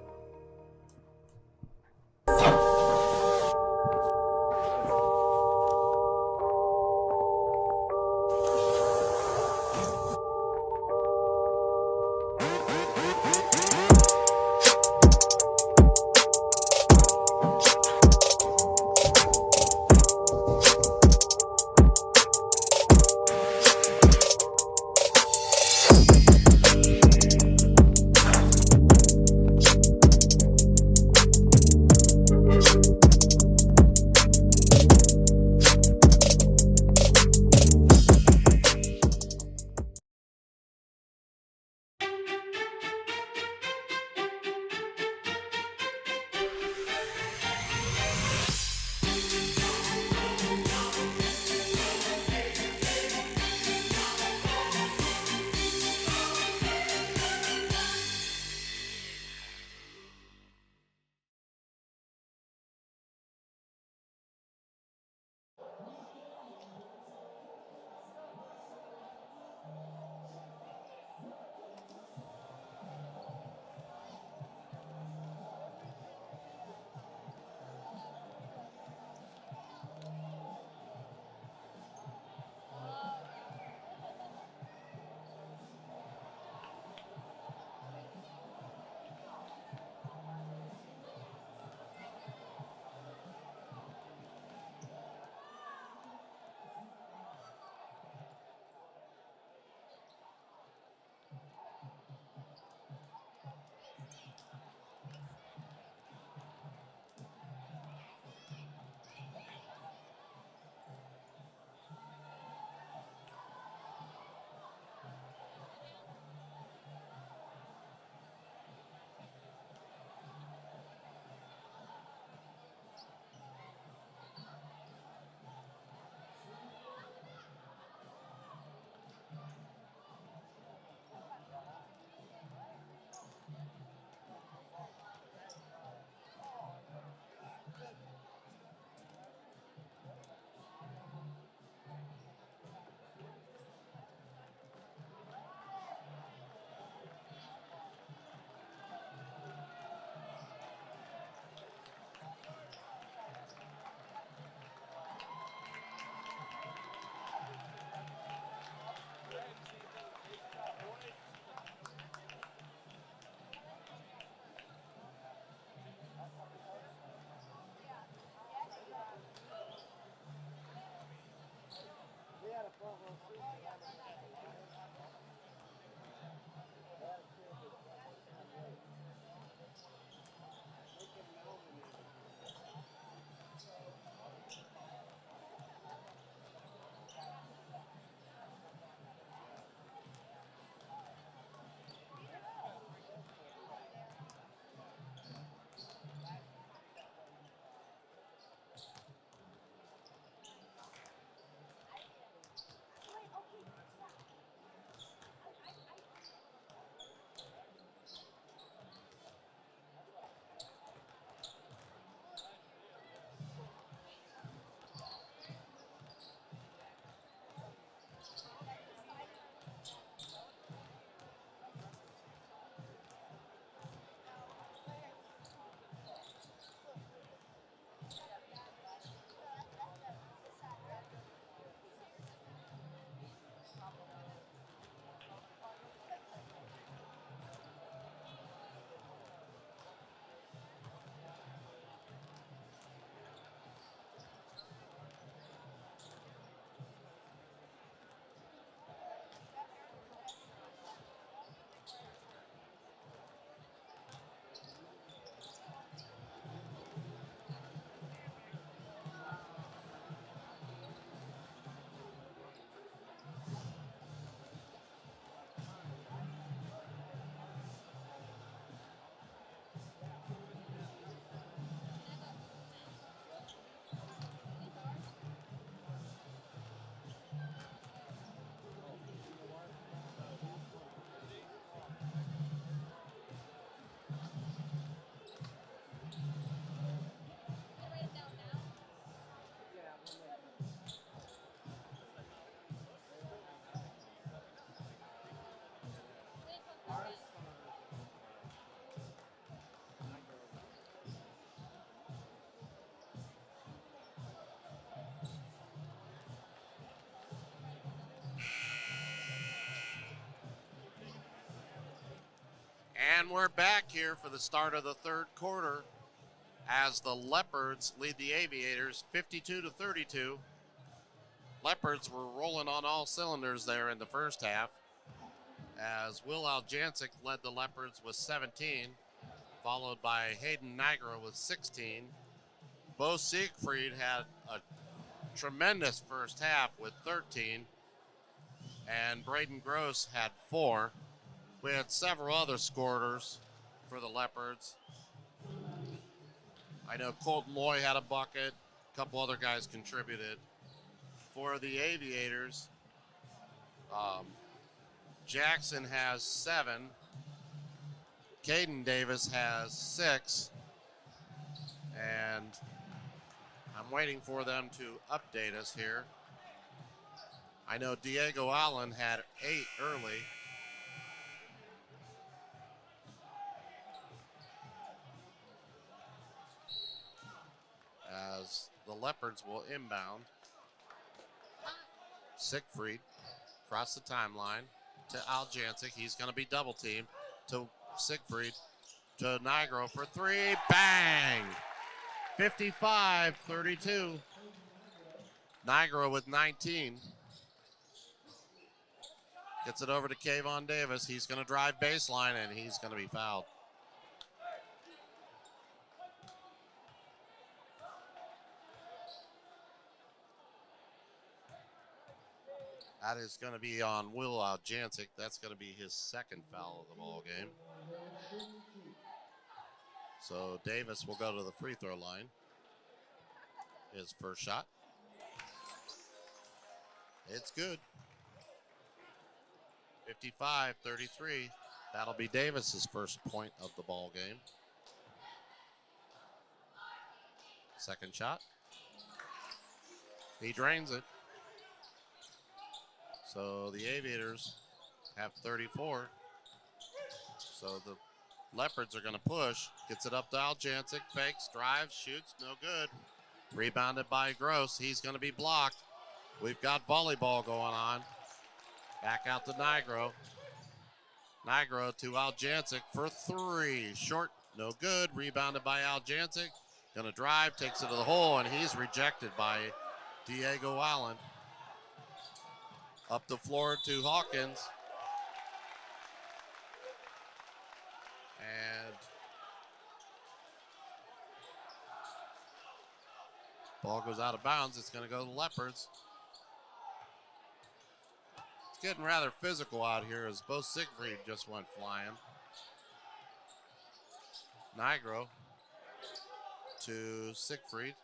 And we're back here for the start of the third quarter as the Leopards lead the Aviators 52-32. Leopards were rolling on all cylinders there in the first half as Will Aljancic led the Leopards with 17, followed by Hayden Nigro with 16. Bo Siegfried had a tremendous first half with 13, and Braden Gross had 4. We had several other scorers for the Leopards. I know Colton Loy had a bucket. A couple other guys contributed. For the Aviators, Jackson has 7. Caden Davis has 6. And I'm waiting for them to update us here. I know Diego Allen had 8 early. As the Leopards will inbound. Siegfried across the timeline to Aljancic. He's going to be double teamed to Siegfried to Nigro for 3. Bang! 55-32. Nigro with 19. Gets it over to Kayvon Davis. He's going to drive baseline, and he's going to be fouled. That is going to be on Will Aljancic. That's going to be his second foul of the ball game. So Davis will go to the free throw line. His first shot. It's good. 55-33. That'll be Davis's first point of the ball game. Second shot. He drains it. So the Aviators have 34. So the Leopards are going to push. Gets it up to Aljancic. Fakes, drives, shoots. No good. Rebounded by Gross. He's going to be blocked. We've got volleyball going on. Back out to Nigro. Nigro to Aljancic for 3. Short, no good. Rebounded by Aljancic. Going to drive, takes it to the hole, and he's rejected by Diego Allen. Up the floor to Hawkins. And ball goes out of bounds. It's going to go to the Leopards. It's getting rather physical out here as Bo Siegfried just went flying. Nigro to Siegfried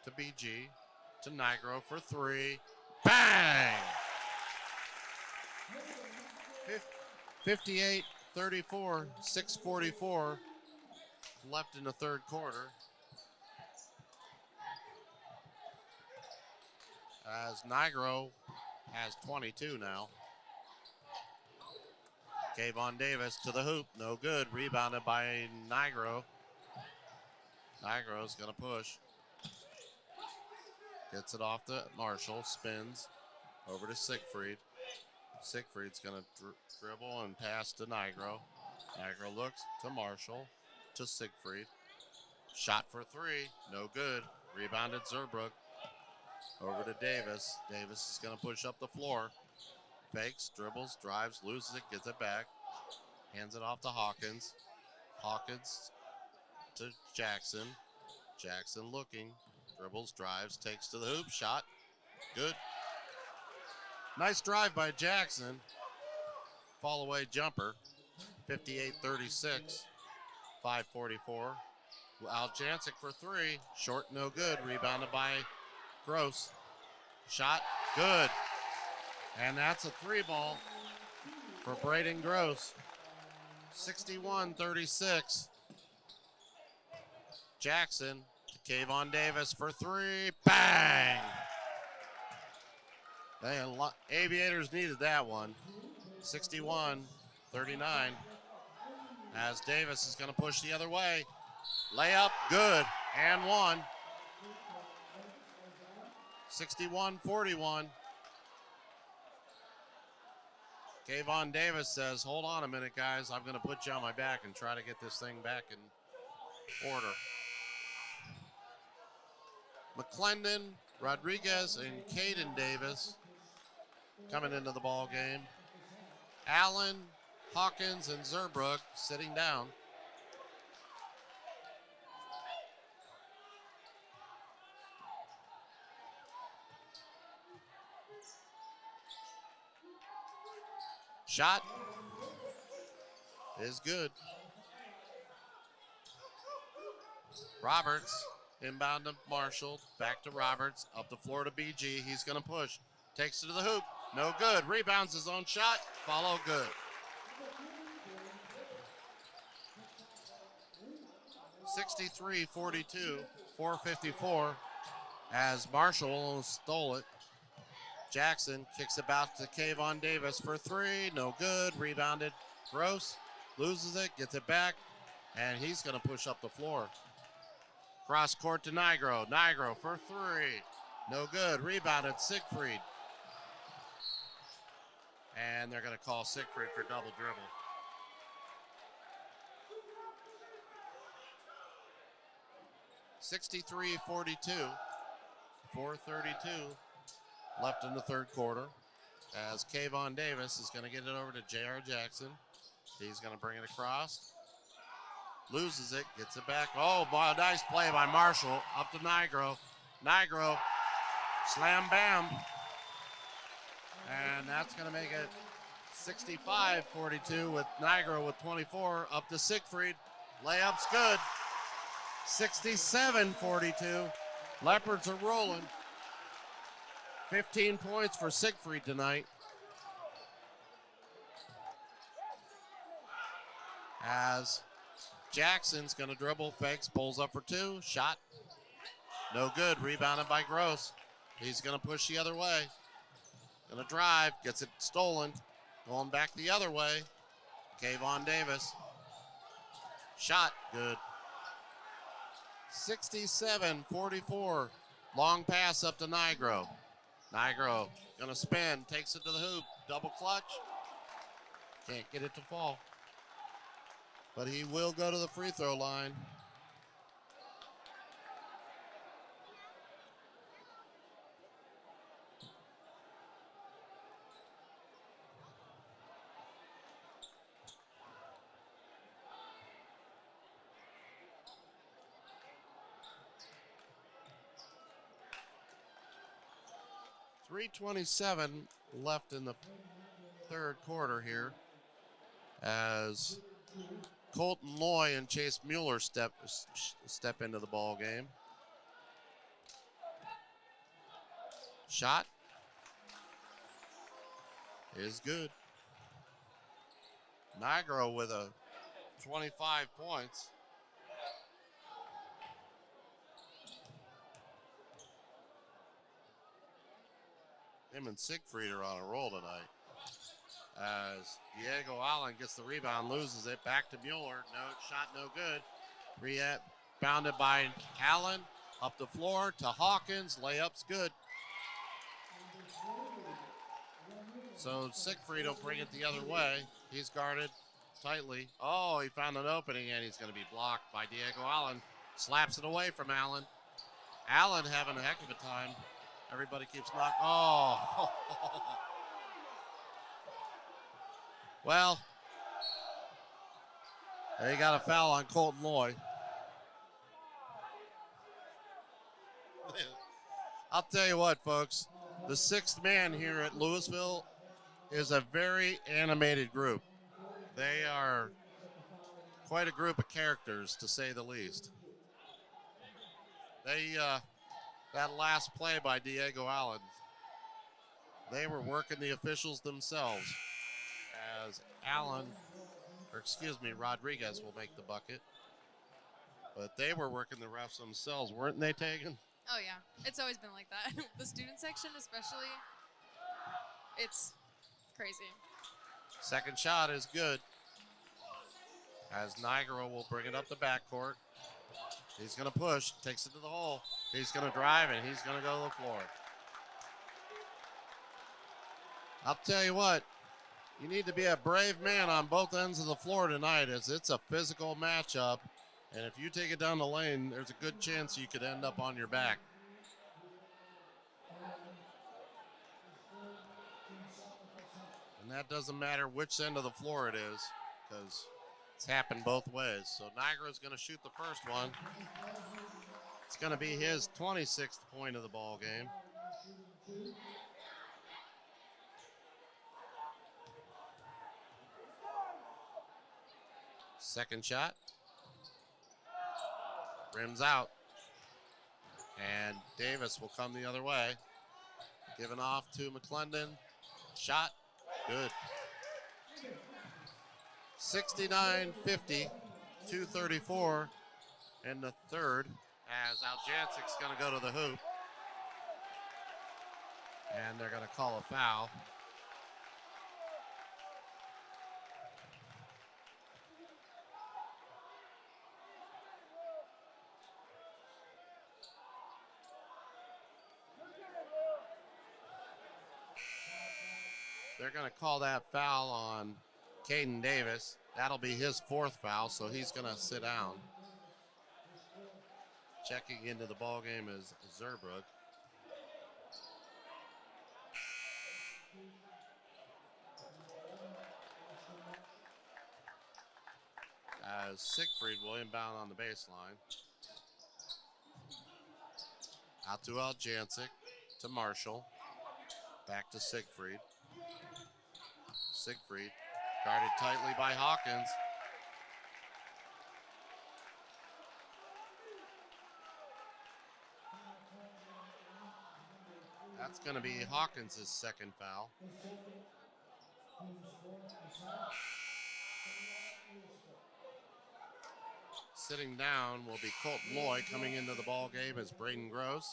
to BG to Nigro for 3. Bang! 58-34, 6:44 left in the third quarter. As Nigro has 22 now. Kayvon Davis to the hoop, no good. Rebounded by Nigro. Nigro's gonna push. Gets it off to Marshall, spins over to Siegfried. Siegfried's going to dribble and pass to Nigro. Nigro looks to Marshall, to Siegfried. Shot for 3, no good. Rebounded Zerbrook. Over to Davis. Davis is going to push up the floor. Fakes, dribbles, drives, loses it, gets it back. Hands it off to Hawkins. Hawkins to Jackson. Jackson looking. Dribbles, drives, takes to the hoop. Shot. Good. Nice drive by Jackson. Fall away jumper. 58-36. 5:44. Aljancic for 3. Short, no good. Rebounded by Gross. Shot, good. And that's a 3 ball for Braden Gross. 61-36. Jackson to Kayvon Davis for 3. Bang! The Aviators needed that one. 61-39. As Davis is going to push the other way. Layup, good, and 1. 61-41. Kayvon Davis says, hold on a minute, guys. I'm going to put you on my back and try to get this thing back in order. McClendon, Rodriguez, and Caden Davis coming into the ball game. Allen, Hawkins, and Zerbrook sitting down. Shot is good. Roberts inbound to Marshall, back to Roberts, up the floor to BG. He's going to push, takes it to the hoop. No good. Rebounds his own shot. Follow good. 63-42, 4:54 as Marshall almost stole it. Jackson kicks it back to Kayvon Davis for three. No good. Rebounded. Gross loses it, gets it back, and he's going to push up the floor. Cross court to Nigro. Nigro for three. No good. Rebounded. Siegfried. And they're going to call Siegfried for double dribble. (63-42), 4:32 left in the third quarter. As Kayvon Davis is going to get it over to J.R. Jackson. He's going to bring it across. Loses it, gets it back. Oh, boy, nice play by Marshall. Up to Nigro. Nigro, slam bam. And that's going to make it 65-42 with Nigro with 24. Up to Siegfried. Layup's good. 67-42. Leopards are rolling. 15 points for Siegfried tonight. As Jackson's going to dribble, fakes, pulls up for two. Shot. No good. Rebounded by Gross. He's going to push the other way. Going to drive. Gets it stolen. Going back the other way. Kayvon Davis. Shot. Good. 67-44. Long pass up to Nigro. Nigro going to spin. Takes it to the hoop. Double clutch. Can't get it to fall. But he will go to the free throw line. .327 left in the third quarter here as Colton Loy and Chase Mueller step into the ball game. Shot is good. Nigro with a 25 points. Him and Siegfried are on a roll tonight. As Diego Allen gets the rebound, loses it, back to Mueller. No shot, no good. Bounded by Allen, up the floor to Hawkins. Layup's good. So Siegfried will bring it the other way. He's guarded tightly. Oh, he found an opening, and he's going to be blocked by Diego Allen. Slaps it away from Allen. Allen having a heck of a time. Everybody keeps knocking. Oh. Well, they got a foul on Colton Loy. I'll tell you what, folks. The sixth man here at Louisville is a very animated group. They are quite a group of characters, to say the least. That last play by Diego Allen, they were working the officials themselves. As Rodriguez will make the bucket. But they were working the refs themselves, weren't they, Tegan? Oh, yeah. It's always been like that. The student section especially, it's crazy. Second shot is good. As Nigro will bring it up the backcourt. He's going to push, takes it to the hole. He's going to drive, and he's going to go to the floor. I'll tell you what, You need to be a brave man on both ends of the floor tonight, as it's a physical matchup. And if you take it down the lane, there's a good chance you could end up on your back. And that doesn't matter which end of the floor it is, because it's happened both ways. So Niagara's going to shoot the first one. It's going to be his 26th point of the ball game. Second shot. Rims out. And Davis will come the other way. Given off to McClendon. Shot. Good. 69-50. 2:34 in the third, as Aljancic's going to go to the hoop. And they're going to call a foul. They're going to call that foul on Caden Davis. That'll be his fourth foul, so he's going to sit down. Checking into the ball game is Zerbrook. As Siegfried will inbound on the baseline. Out to Aljancic, to Marshall. Back to Siegfried. Siegfried guarded tightly by Hawkins. That's going to be Hawkins' second foul. Sitting down will be Colton Loy. Coming into the ball game is Braden Gross.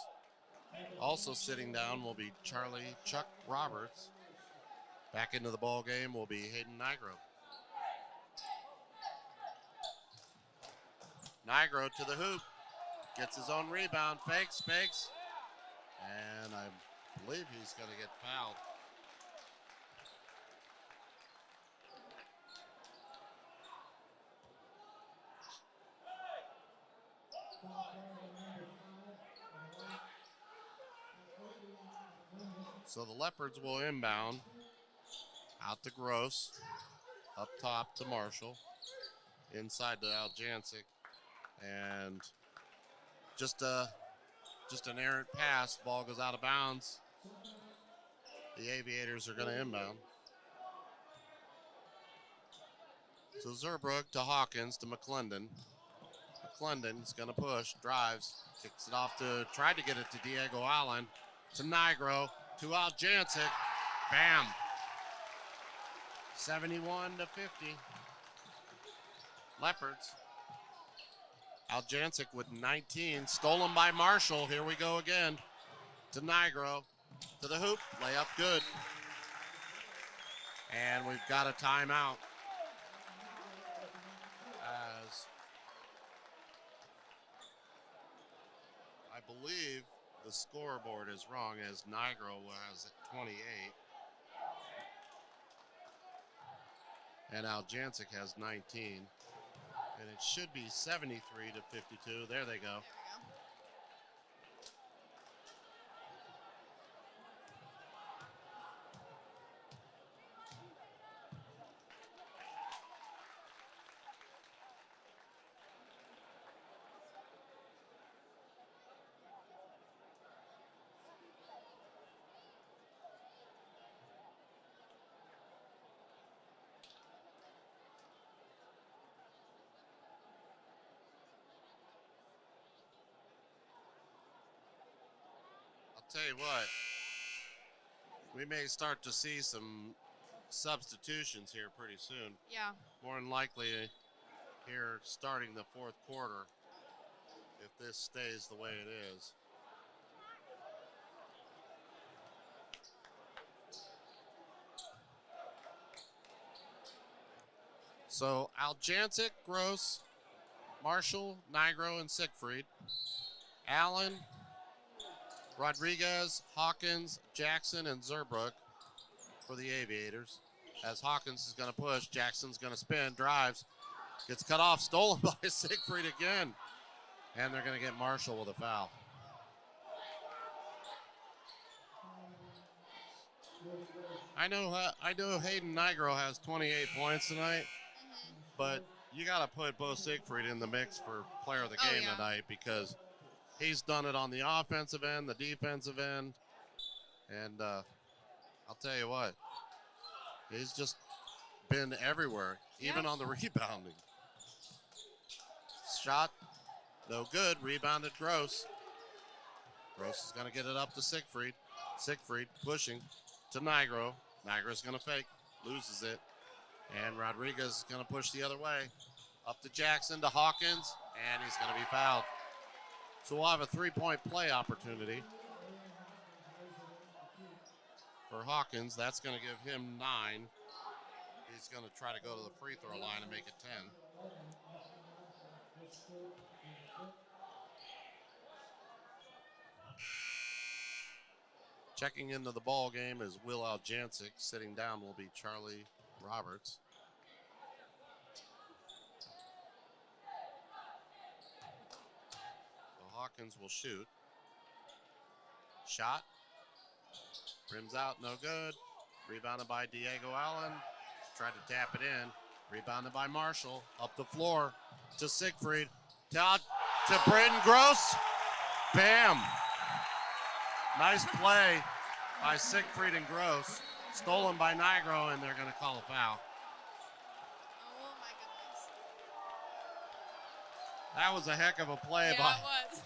Also sitting down will be Charlie Chuck Roberts. Back into the ball game will be Hayden Nigro. Nigro to the hoop. Gets his own rebound. Fakes. And I believe he's going to get fouled. So the Leopards will inbound. Out to Gross. Up top to Marshall. Inside to Aljancic. And just an errant pass. Ball goes out of bounds. The Aviators are going to inbound. So Zerbrook to Hawkins to McClendon. McClendon's going to push, drives, kicks it off to, tried to get it to Diego Allen, to Nigro, to Aljancic. Bam. 71-50. Leopards. Aljancic with 19, stolen by Marshall. Here we go again. To Nigro, to the hoop, layup good. And we've got a timeout. As I believe the scoreboard is wrong, as Nigro has 28. And Aljancic has 19. And it should be 73-52. There they go. Tell you what, we may start to see some substitutions here pretty soon. Yeah. More than likely here starting the fourth quarter, if this stays the way it is. So Aljancic, Gross, Marshall, Nigro, and Siegfried. Allen, Rodriguez, Hawkins, Jackson, and Zerbrook for the Aviators. as Hawkins is going to push. Jackson's going to spin, drives, gets cut off, stolen by Siegfried again. And they're going to get Marshall with a foul. I know Hayden Nigro has 28 points tonight, but you got to put Bo Siegfried in the mix for player of the game tonight, because he's done it on the offensive end, the defensive end, and I'll tell you what, he's just been everywhere, even on the rebounding. Shot, no good. Rebounded Gross. Gross is going to get it up to Siegfried. Siegfried pushing to Nigro. Nigro's going to fake, loses it. And Rodriguez is going to push the other way. Up to Jackson, to Hawkins, and he's going to be fouled. So we'll have a three-point play opportunity for Hawkins. That's going to give him 9. He's going to try to go to the free throw line and make it 10. Checking into the ball game is Will Aljancic. Sitting down will be Charlie Roberts. So Hawkins will shoot. Shot. Rims out, no good. Rebounded by Diego Allen. Tried to tap it in. Rebounded by Marshall. Up the floor to Siegfried. To Braden Gross. Bam. Nice play by Siegfried and Gross. Stolen by Nigro, and they're going to call a foul. Oh, my goodness. That was a heck of a play Yeah, by it was.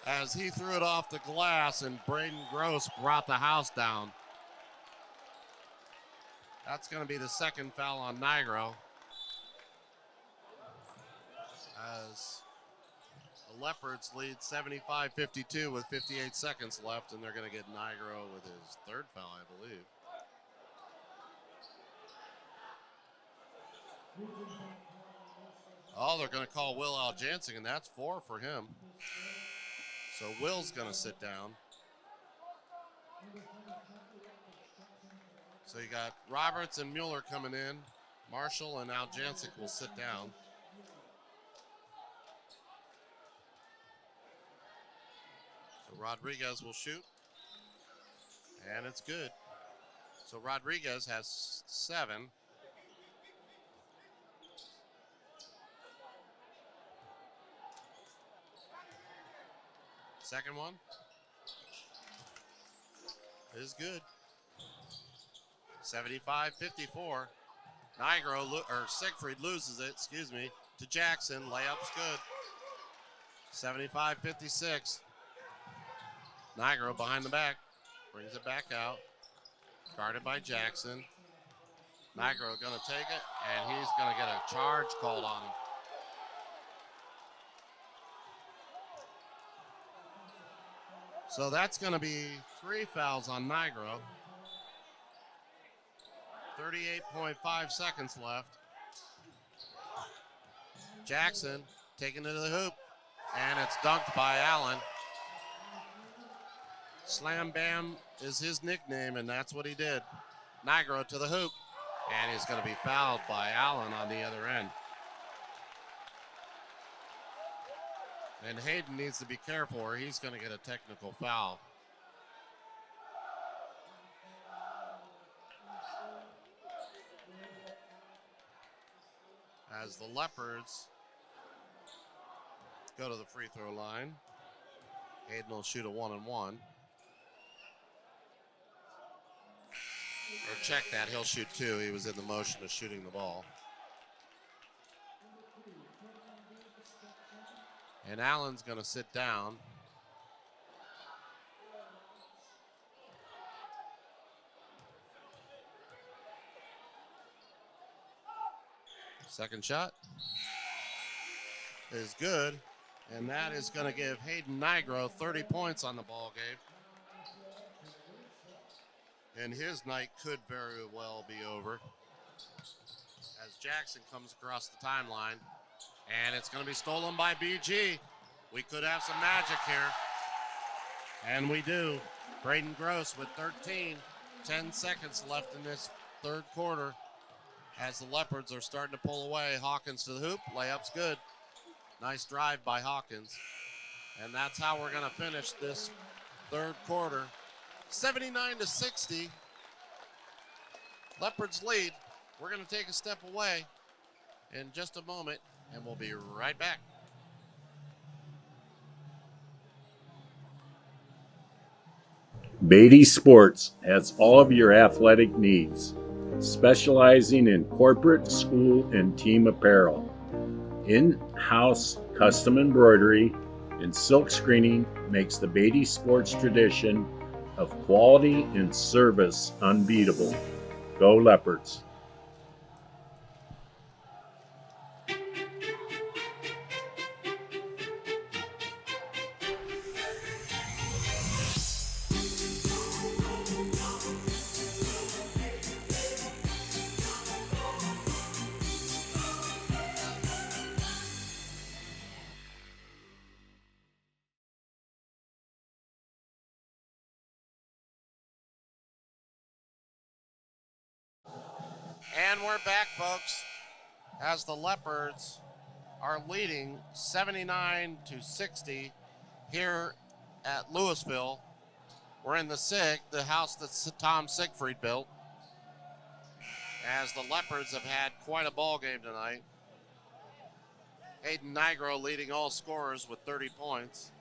as he threw it off the glass, and Braden Gross brought the house down. That's going to be the second foul on Nigro, as the Leopards lead 75-52 with 58 seconds left, and they're going to get Nigro with his third foul, I believe. Oh, they're going to call Will Aljancic, and that's 4 for him. So Will's going to sit down. So you got Roberts and Mueller coming in. Marshall and Aljancic will sit down. So Rodriguez will shoot. And it's good. So Rodriguez has 7. Second one is good. 75-54. Siegfried loses it, to Jackson. Layup's good. 75-56. Nigro behind the back. Brings it back out. Guarded by Jackson. Nigro going to take it, and he's going to get a charge called on him. So that's going to be 3 fouls on Nigro. 38.5 seconds left. Jackson taking it to the hoop, and it's dunked by Allen. Slam Bam is his nickname, and that's what he did. Nigro to the hoop, and he's going to be fouled by Allen on the other end. And Hayden needs to be careful, or he's going to get a technical foul. As the Leopards go to the free throw line, Hayden will shoot a 1-and-1. Or check that, he'll shoot 2. He was in the motion of shooting the ball. And Allen's going to sit down. Second shot is good, and that is going to give Hayden Nigro 30 points on the ball game. And his night could very well be over, as Jackson comes across the timeline, and it's going to be stolen by BG. We could have some magic here, and we do. Braden Gross with 13, 10 seconds left in this third quarter as the Leopards are starting to pull away. Hawkins to the hoop. Layup's good. Nice drive by Hawkins. And that's how we're going to finish this third quarter. 79-60. Leopards lead. We're going to take a step away in just a moment, and we'll be right back. Beatty Sports has all of your athletic needs, specializing in corporate, school, and team apparel. In-house custom embroidery and silk screening makes the Beatty Sports tradition of quality and service unbeatable. Go Leopards! And we're back, folks, as the Leopards are leading 79-60 here at Louisville. We're in the SIG, the house that Tom Siegfried built, as the Leopards have had quite a ball game tonight. Hayden Nigro leading all scorers with 30 points.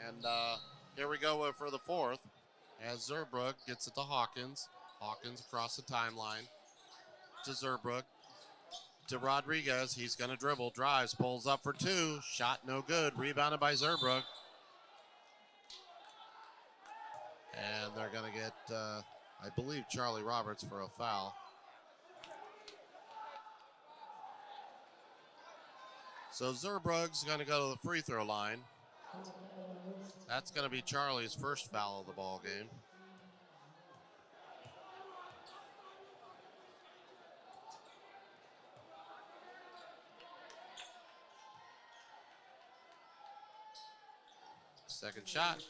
And here we go for the fourth, as Zerbrook gets it to Hawkins. Hawkins across the timeline to Zerbrook. To Rodriguez. He's going to dribble, drives, pulls up for two. Shot no good. Rebounded by Zerbrook. And they're going to get, I believe, Charlie Roberts for a foul. So Zerbrook's going to go to the free throw line. That's going to be Charlie's first foul of the ball game. Second shot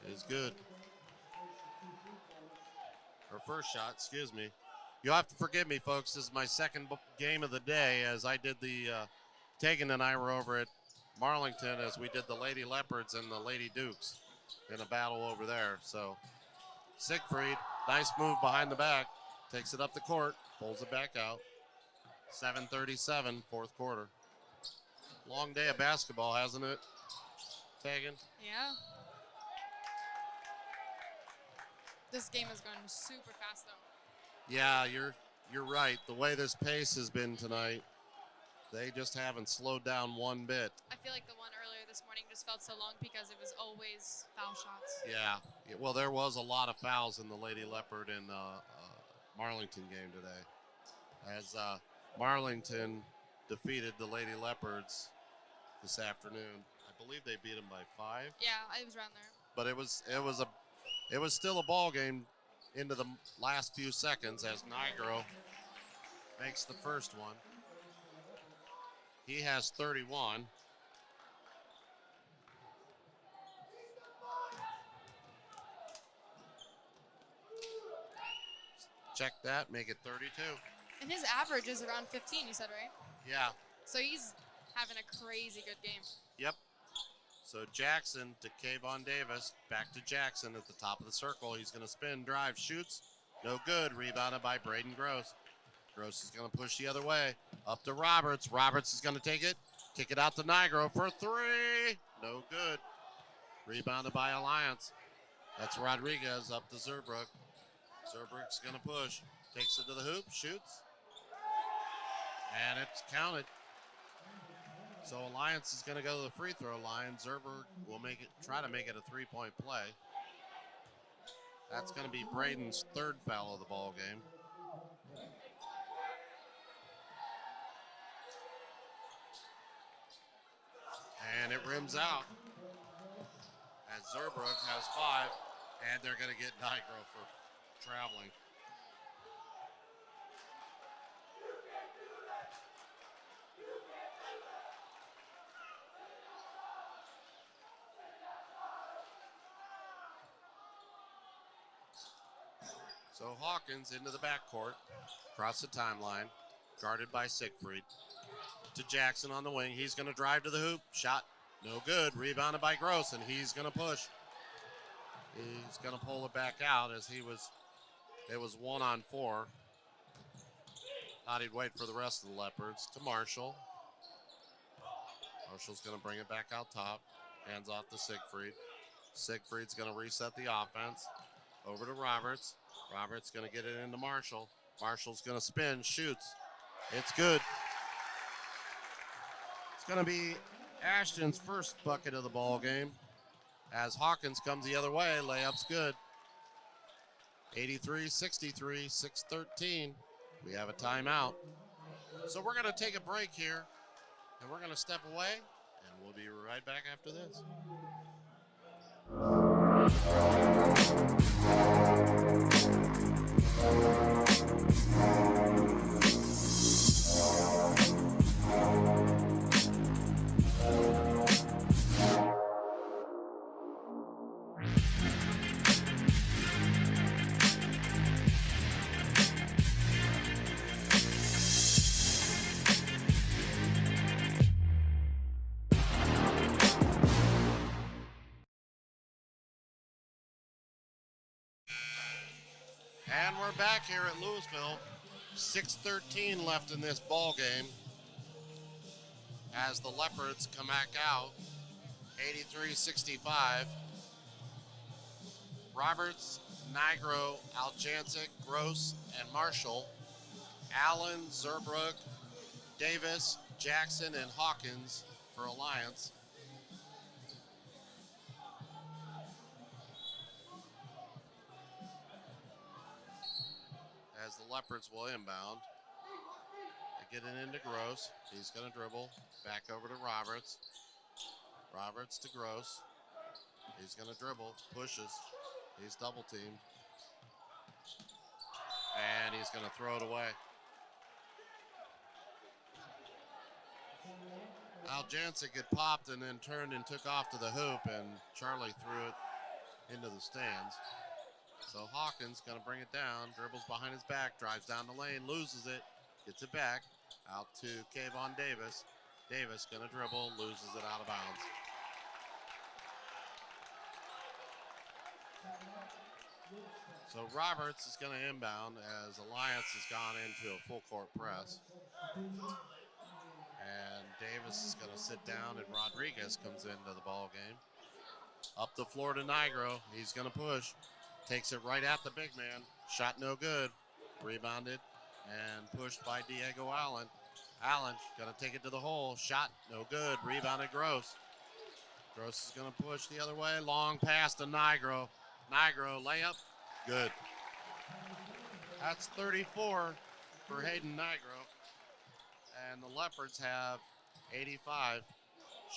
is good. Or first shot, excuse me. You'll have to forgive me, folks. This is my second game of the day, as I did the, Tegan and I were over at Marlington as we did the Lady Leopards and the Lady Dukes in a battle over there. So Siegfried, nice move behind the back, takes it up the court, pulls it back out. 7:37, fourth quarter. Long day of basketball, hasn't it, Tegan? Yeah. This game is going super fast, though. Yeah, you're right. The way this pace has been tonight, they just haven't slowed down one bit. I feel like the one earlier this morning just felt so long because it was always foul shots. Yeah. Well, there was a lot of fouls in the Lady Leopard and Marlington game today, as Marlington defeated the Lady Leopards this afternoon. I believe they beat them by 5. Yeah, it was around there. But it was still a ball game into the last few seconds as Nigro makes the first one. He has 31. Check that, make it 32. And his average is around 15, you said, right? Yeah. So he's having a crazy good game. Yep. So Jackson to Kayvon Davis. Back to Jackson at the top of the circle. He's going to spin, drive, shoots. No good. Rebounded by Braden Gross. Gross is going to push the other way. Up to Roberts. Roberts is going to take it. Kick it out to Nigro for 3. No good. Rebounded by Alliance. That's Rodriguez up to Zerbrook. Zerbrook's going to push. Takes it to the hoop. Shoots. And it's counted. So Alliance is going to go to the free throw line. Zerbrook will try to make it a 3-point play. That's going to be Braden's third foul of the ball game. And it rims out as Zerbrook has 5, and they're going to get Nigro for traveling. So Hawkins into the backcourt, across the timeline, guarded by Siegfried. To Jackson on the wing. He's going to drive to the hoop. Shot no good. Rebounded by Gross, and he's going to push. He's going to pull it back out as it was 1-on-4. Thought he'd wait for the rest of the Leopards. To Marshall. Marshall's going to bring it back out top. Hands off to Siegfried. Siegfried's going to reset the offense. Over to Roberts. Roberts going to get it into Marshall. Marshall's going to spin, shoots. It's good. It's going to be Ashton's first bucket of the ball game as Hawkins comes the other way. Layup's good. 83-63, 6:13. We have a timeout. So we're going to take a break here, and we're going to step away, and we'll be right back after this. And we're back here at Louisville. 6:13 left in this ball game as the Leopards come back out. 83-65. Roberts, Nigro, Aljancic, Gross, and Marshall. Allen, Zerbrug, Davis, Jackson, and Hawkins for Alliance. As the Leopards will inbound. They get it into Gross. He's going to dribble. Back over to Roberts. Roberts to Gross. He's going to dribble. Pushes. He's double teamed. And he's going to throw it away. Aljancic had popped and then turned and took off to the hoop, and Charlie threw it into the stands. So Hawkins going to bring it down, dribbles behind his back, drives down the lane, loses it, gets it back, out to Kayvon Davis. Davis going to dribble, loses it out of bounds. So Roberts is going to inbound as Alliance has gone into a full court press. And Davis is going to sit down, and Rodriguez comes into the ball game. Up the floor to Nigro. He's going to push. Takes it right at the big man. Shot no good. Rebounded and pushed by Diego Allen. Allen going to take it to the hole. Shot no good. Rebounded Gross. Gross is going to push the other way. Long pass to Nigro. Nigro layup. Good. That's 34 for Hayden Nigro. And the Leopards have 85.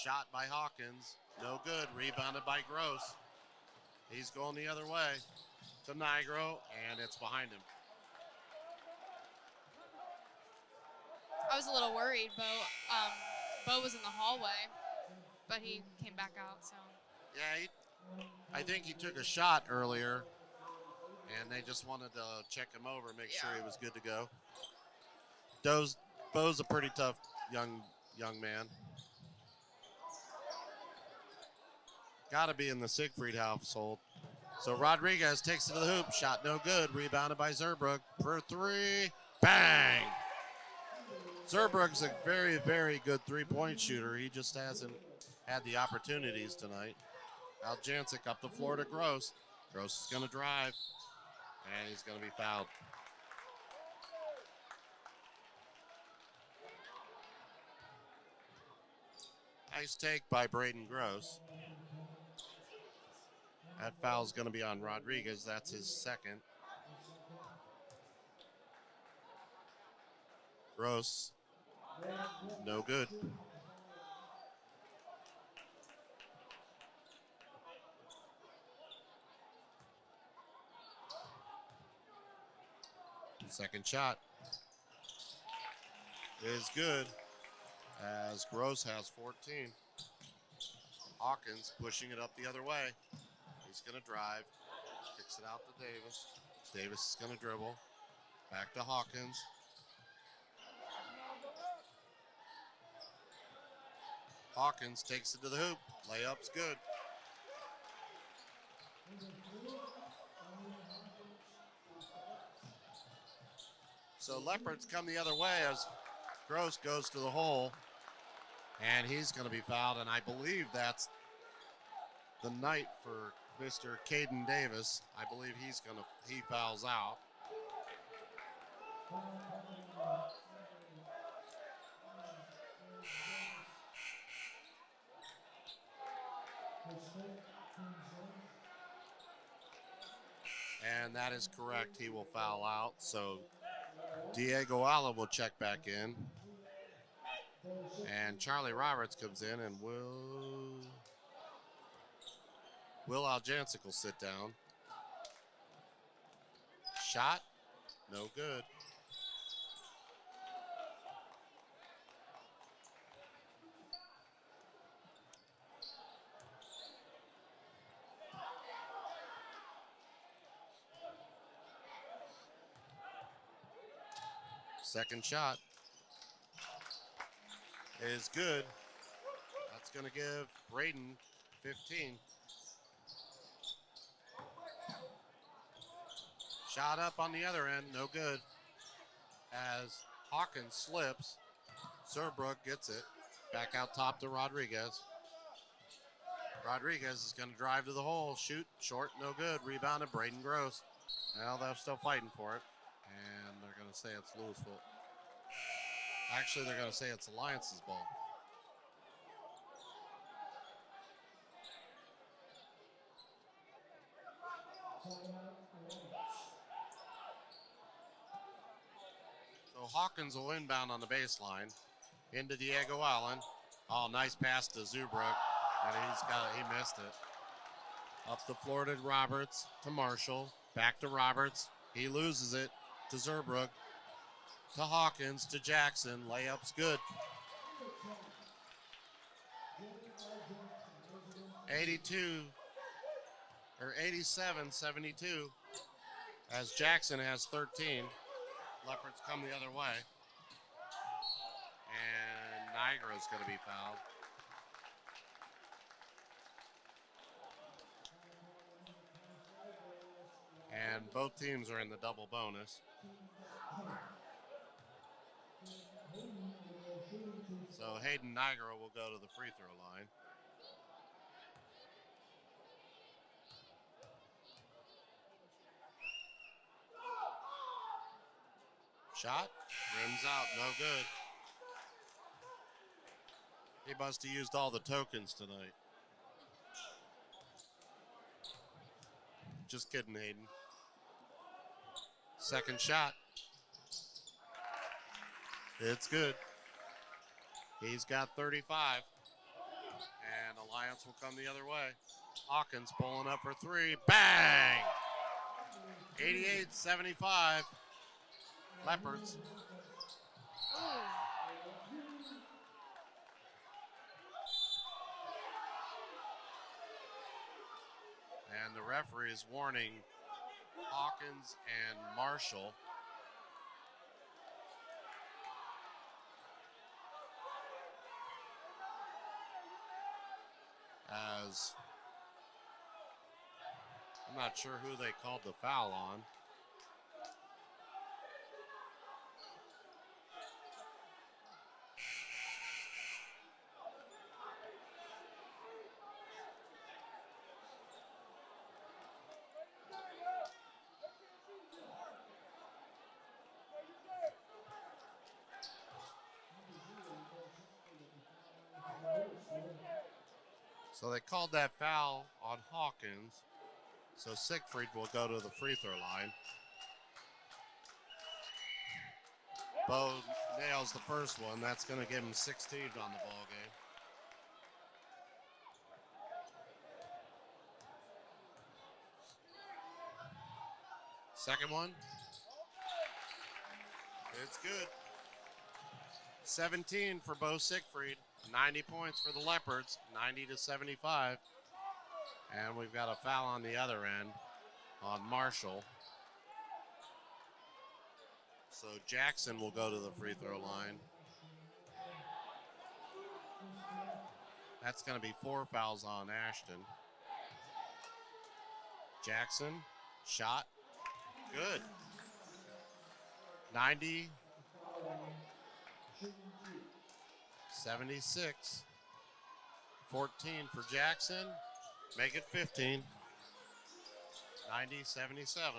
Shot by Hawkins. No good. Rebounded by Gross. He's going the other way to Nigro, and it's behind him. I was a little worried. Bo was in the hallway, but he came back out. So Yeah, I think he took a shot earlier, and they just wanted to check him over, make sure he was good to go. Bo's a pretty tough young man. Got to be in the Siegfried household. So Rodriguez takes it to the hoop. Shot no good. Rebounded by Zerbrug for three. Bang! Zerbrug's a very, very good three-point shooter. He just hasn't had the opportunities tonight. Aljancic up the floor to Gross. Gross is going to drive, and he's going to be fouled. Nice take by Braden Gross. That foul's going to be on Rodriguez. That's his second. Gross. No good. Second shot is good as Gross has 14. Hawkins pushing it up the other way. He's going to drive. Kicks it out to Davis. Davis is going to dribble. Back to Hawkins. Hawkins takes it to the hoop. Layup's good. So Leopards come the other way as Gross goes to the hole. And he's going to be fouled. And I believe that's the night for Mr. Caden Davis. I believe he fouls out. And that is correct. He will foul out. So Diego Allen will check back in. And Charlie Roberts comes in, and Will Aljancic will sit down. Shot, no good. Second shot is good. That's going to give Braden 15. Shot up on the other end, no good. As Hawkins slips, Zerbrook gets it. Back out top to Rodriguez. Rodriguez is going to drive to the hole, shoot, short, no good. Rebounded, Braden Gross. Well, they're still fighting for it. And they're going to say it's Louisville. Actually, they're going to say it's Alliance's ball. So Hawkins will inbound on the baseline into Diego Allen. Oh, nice pass to Zubrook, and he missed it. Up the floor to Roberts, to Marshall, back to Roberts. He loses it to Zerbrook, to Hawkins, to Jackson. Layup's good. 87-72 as Jackson has 13. Leopards come the other way. And Niagara's going to be fouled. And both teams are in the double bonus. So Hayden Niagara will go to the free throw line. Shot, rims out, no good. He must have used all the tokens tonight. Just kidding, Hayden. Second shot. It's good. He's got 35. And Alliance will come the other way. Hawkins pulling up for three. Bang! 88-75. Leopards. And the referee is warning Hawkins and Marshall. As I'm not sure who they called the foul on. So they called that foul on Hawkins. So Siegfried will go to the free throw line. Bo nails the first one. That's going to give him 16 on the ball game. Second one. It's good. 17 for Bo Siegfried. 90 points for the Leopards, 90-75. And we've got a foul on the other end on Marshall. So Jackson will go to the free throw line. That's going to be 4 fouls on Ashton. Jackson, shot, good. 90, 76, 14 for Jackson, make it 15, 90, 77.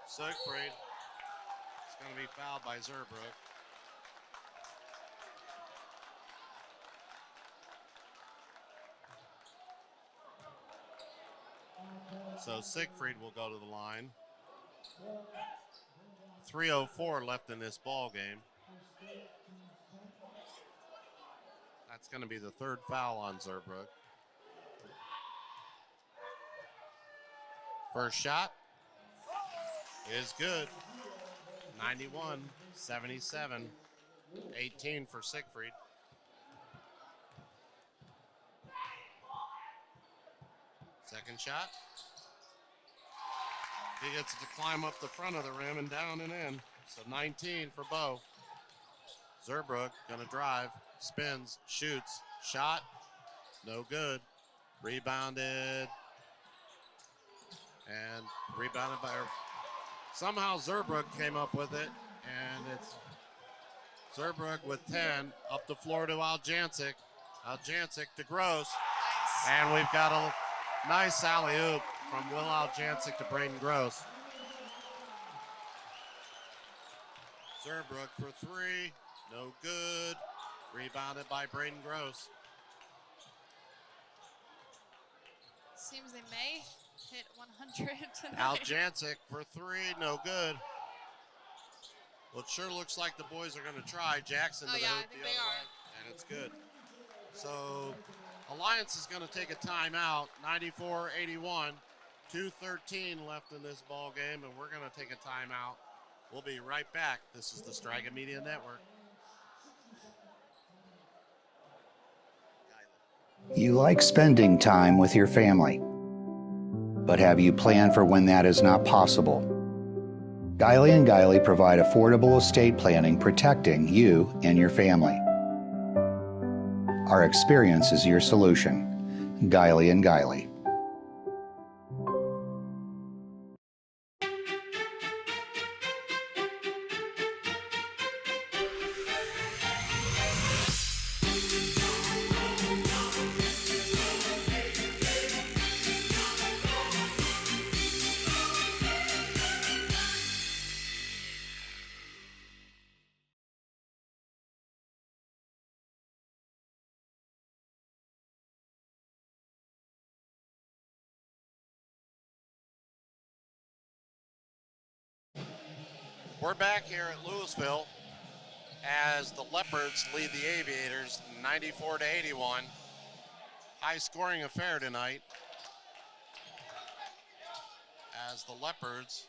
Siegfried is going to be fouled by Zerbrook. So Siegfried will go to the line. 3:04 left in this ball game. That's going to be the 3rd foul on Zerbrook. First shot is good. 91, 77, 18 for Siegfried. Second shot. He gets to climb up the front of the rim and down and in. So 19 for Bo. Zerbrook gonna drive, spins, shoots, shot, no good. Rebounded. And rebounded by her. Somehow Zerbrook came up with it, and it's Zerbrook with 10, up the floor to Aljancic. Aljancic to Gross. And we've got a nice alley-oop from Will Aljancic to Braden Gross. Zerbrook for 3, no good. Rebounded by Braden Gross. Seems they may hit 100 tonight. Aljancic for 3, no good. Well, it sure looks like the boys are going to try. Jackson to the hoop the other way, and it's good. So Alliance is going to take a timeout, 94-81, 2:13 left in this ball game, and we're going to take a timeout. We'll be right back. This is the Striga Media Network. You like spending time with your family, but have you planned for when that is not possible? Guiley and Guiley provide affordable estate planning protecting you and your family. Our experience is your solution. Guiley and Guiley. We're back here at Louisville as the Leopards lead the Aviators 94-81. High scoring affair tonight as the Leopards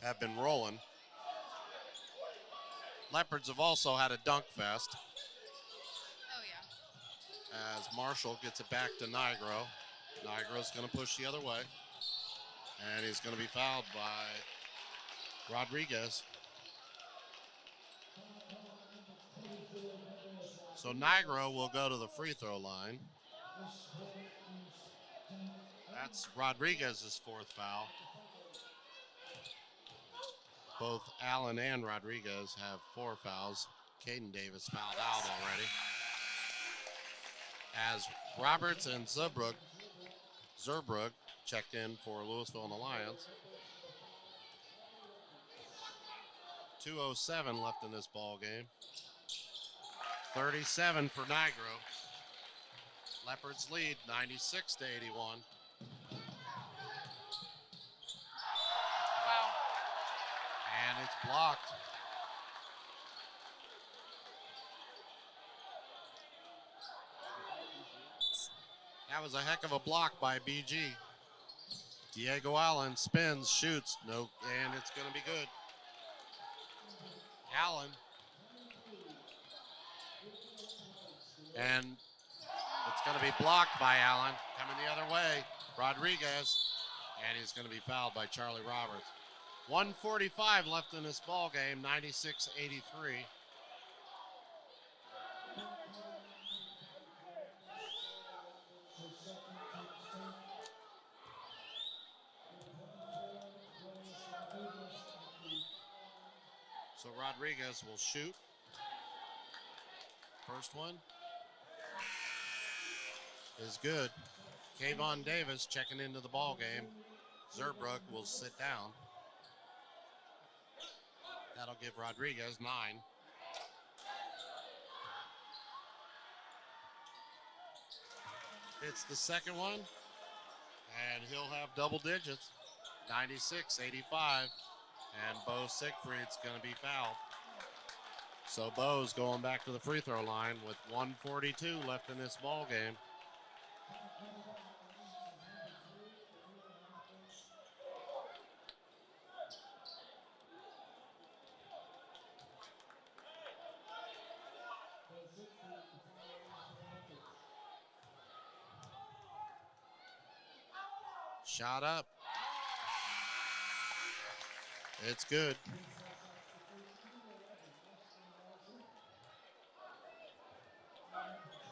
have been rolling. Leopards have also had a dunk fest. Oh, yeah. As Marshall gets it back to Nigro. Nigro's going to push the other way. And he's going to be fouled by Rodriguez. So Nigro will go to the free throw line. That's Rodriguez's 4th foul. Both Allen and Rodriguez have 4 fouls. Caden Davis fouled out already. As Roberts and Zerbrook checked in for Louisville and Alliance. 2:07 left in this ball game. 37 for Nigro. Leopards lead 96-81. Wow. And it's blocked. That was a heck of a block by BG. Diego Allen spins, shoots, no, and it's going to be good. Allen. And it's going to be blocked by Allen. Coming the other way, Rodriguez. And he's going to be fouled by Charlie Roberts. 1:45 left in this ball game, 96-83. So Rodriguez will shoot. First one is good. Kayvon Davis checking into the ball game. Zerbrook will sit down. That'll give Rodriguez 9. It's the second one, and he'll have double digits, 96-85, and Bo Siegfried's going to be fouled. So Bo's going back to the free throw line with 1:42 left in this ball game. Shot up. It's good.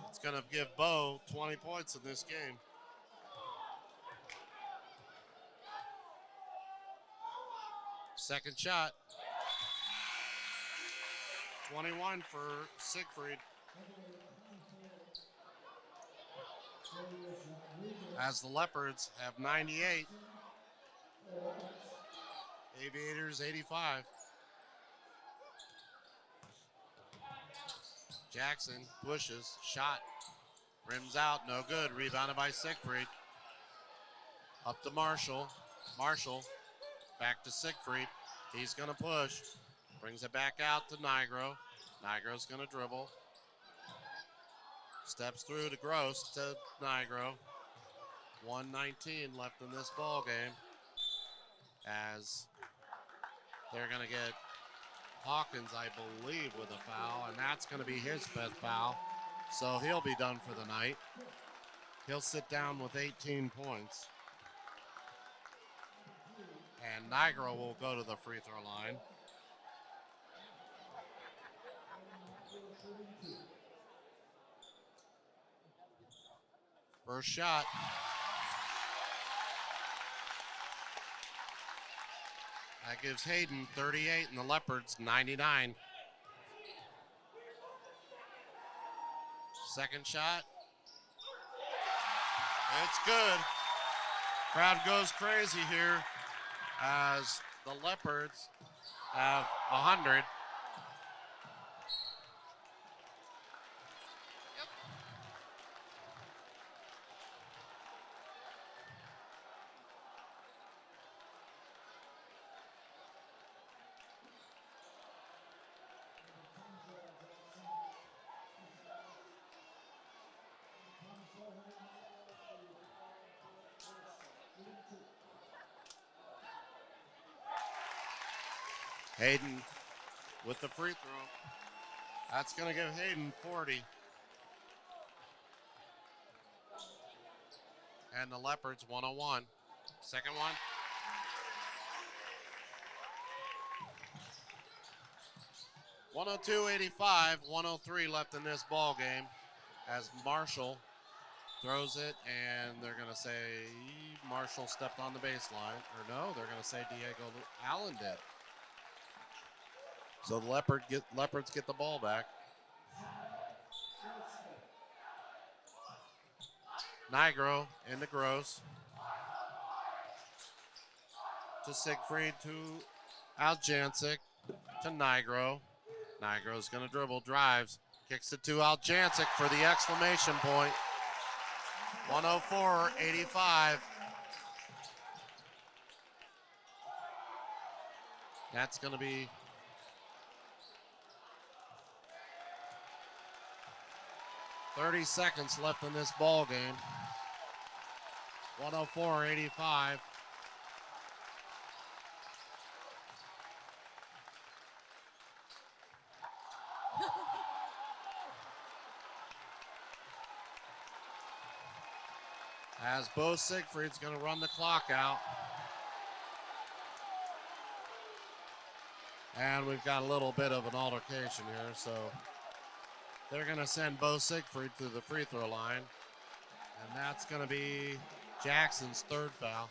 It's going to give Bo 20 points in this game. Second shot. 21 for Siegfried. As the Leopards have 98. Aviators 85. Jackson pushes, shot, rims out, no good. Rebounded by Siegfried. Up to Marshall. Marshall back to Siegfried. He's going to push. Brings it back out to Nigro. Nigro's going to dribble. Steps through to Gross to Nigro. 1:19 left in this ball game. As they're going to get Hawkins, I believe, with a foul, and that's going to be his fifth foul. So he'll be done for the night. He'll sit down with 18 points. And Nigro will go to the free throw line. First shot. That gives Hayden 38 and the Leopards 99. Second shot. It's good. Crowd goes crazy here as the Leopards have 100. Hayden with the free throw. That's going to give Hayden 40. And the Leopards 101. Second one. (102-85), 103 left in this ball game as Marshall throws it, and they're going to say Marshall stepped on the baseline. Or no, they're going to say Diego Allen did. So the Leopards get the ball back. Nigro into Gross. To Siegfried, to Aljancic, to Nigro. Nigro's going to dribble, drives, kicks it to Aljancic for the exclamation point. 104-85. That's going to be .30 seconds left in this ball game. 104-85. As Bo Siegfried's going to run the clock out. And we've got a little bit of an altercation here, so they're going to send Bo Siegfried to the free throw line. And that's going to be Jackson's third foul.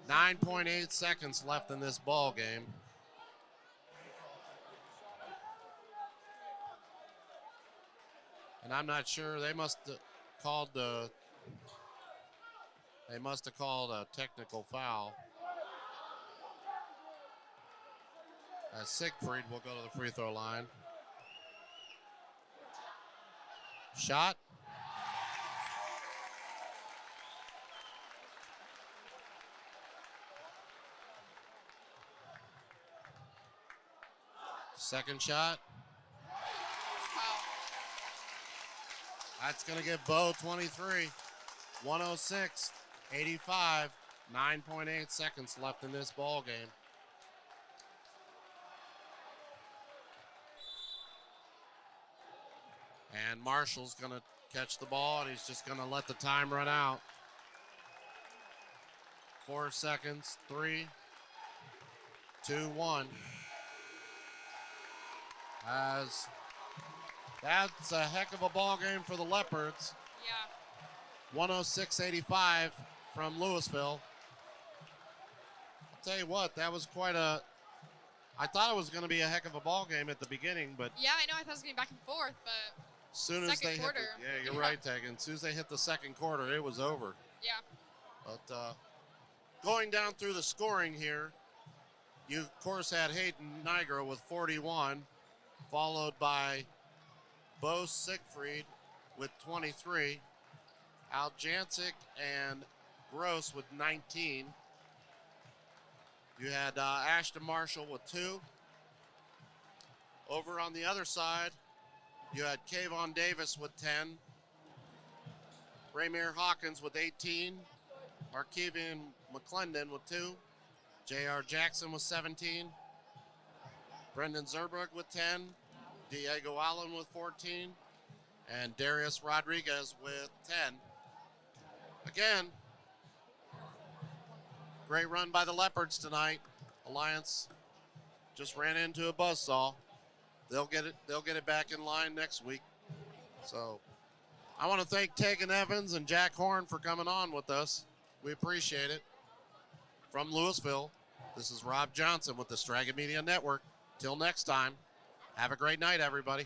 .8 seconds left in this ball game. And I'm not sure, they must have called a technical foul. As Siegfried will go to the free throw line. Shot. Second shot. That's going to give Bo 23. 106-85. 9.8 seconds left in this ball game. And Marshall's going to catch the ball, and he's just going to let the time run out. 4 seconds. 3, 2, 1. As that's a heck of a ball game for the Leopards. Yeah. 106-85 from Louisville. I'll tell you what, that was quite a. I thought it was going to be a heck of a ball game at the beginning, but Yeah, I know. I thought it was going to be back and forth, but as soon as second they quarter. hit, you're right, Tegan. As soon as they hit the second quarter, it was over. yeah. But going down through the scoring here, you of course had Hayden Nigro with 41, followed by Bo Siegfried with 23, Al Jancic and Gross with 19. You had Ashton Marshall with 2. Over on the other side, you had Kayvon Davis with 10. Ramir Hawkins with 18. Markevian McClendon with 2. J.R. Jackson with 17. Brendan Zerbrug with 10. Diego Allen with 14. And Darius Rodriguez with 10. Again, great run by the Leopards tonight. Alliance just ran into a buzzsaw. They'll get it back in line next week. So I want to thank Tegan Evans and Jack Horn for coming on with us. We appreciate it. From Louisville, this is Rob Johnson with the Straga Media Network. Till next time, have a great night, everybody.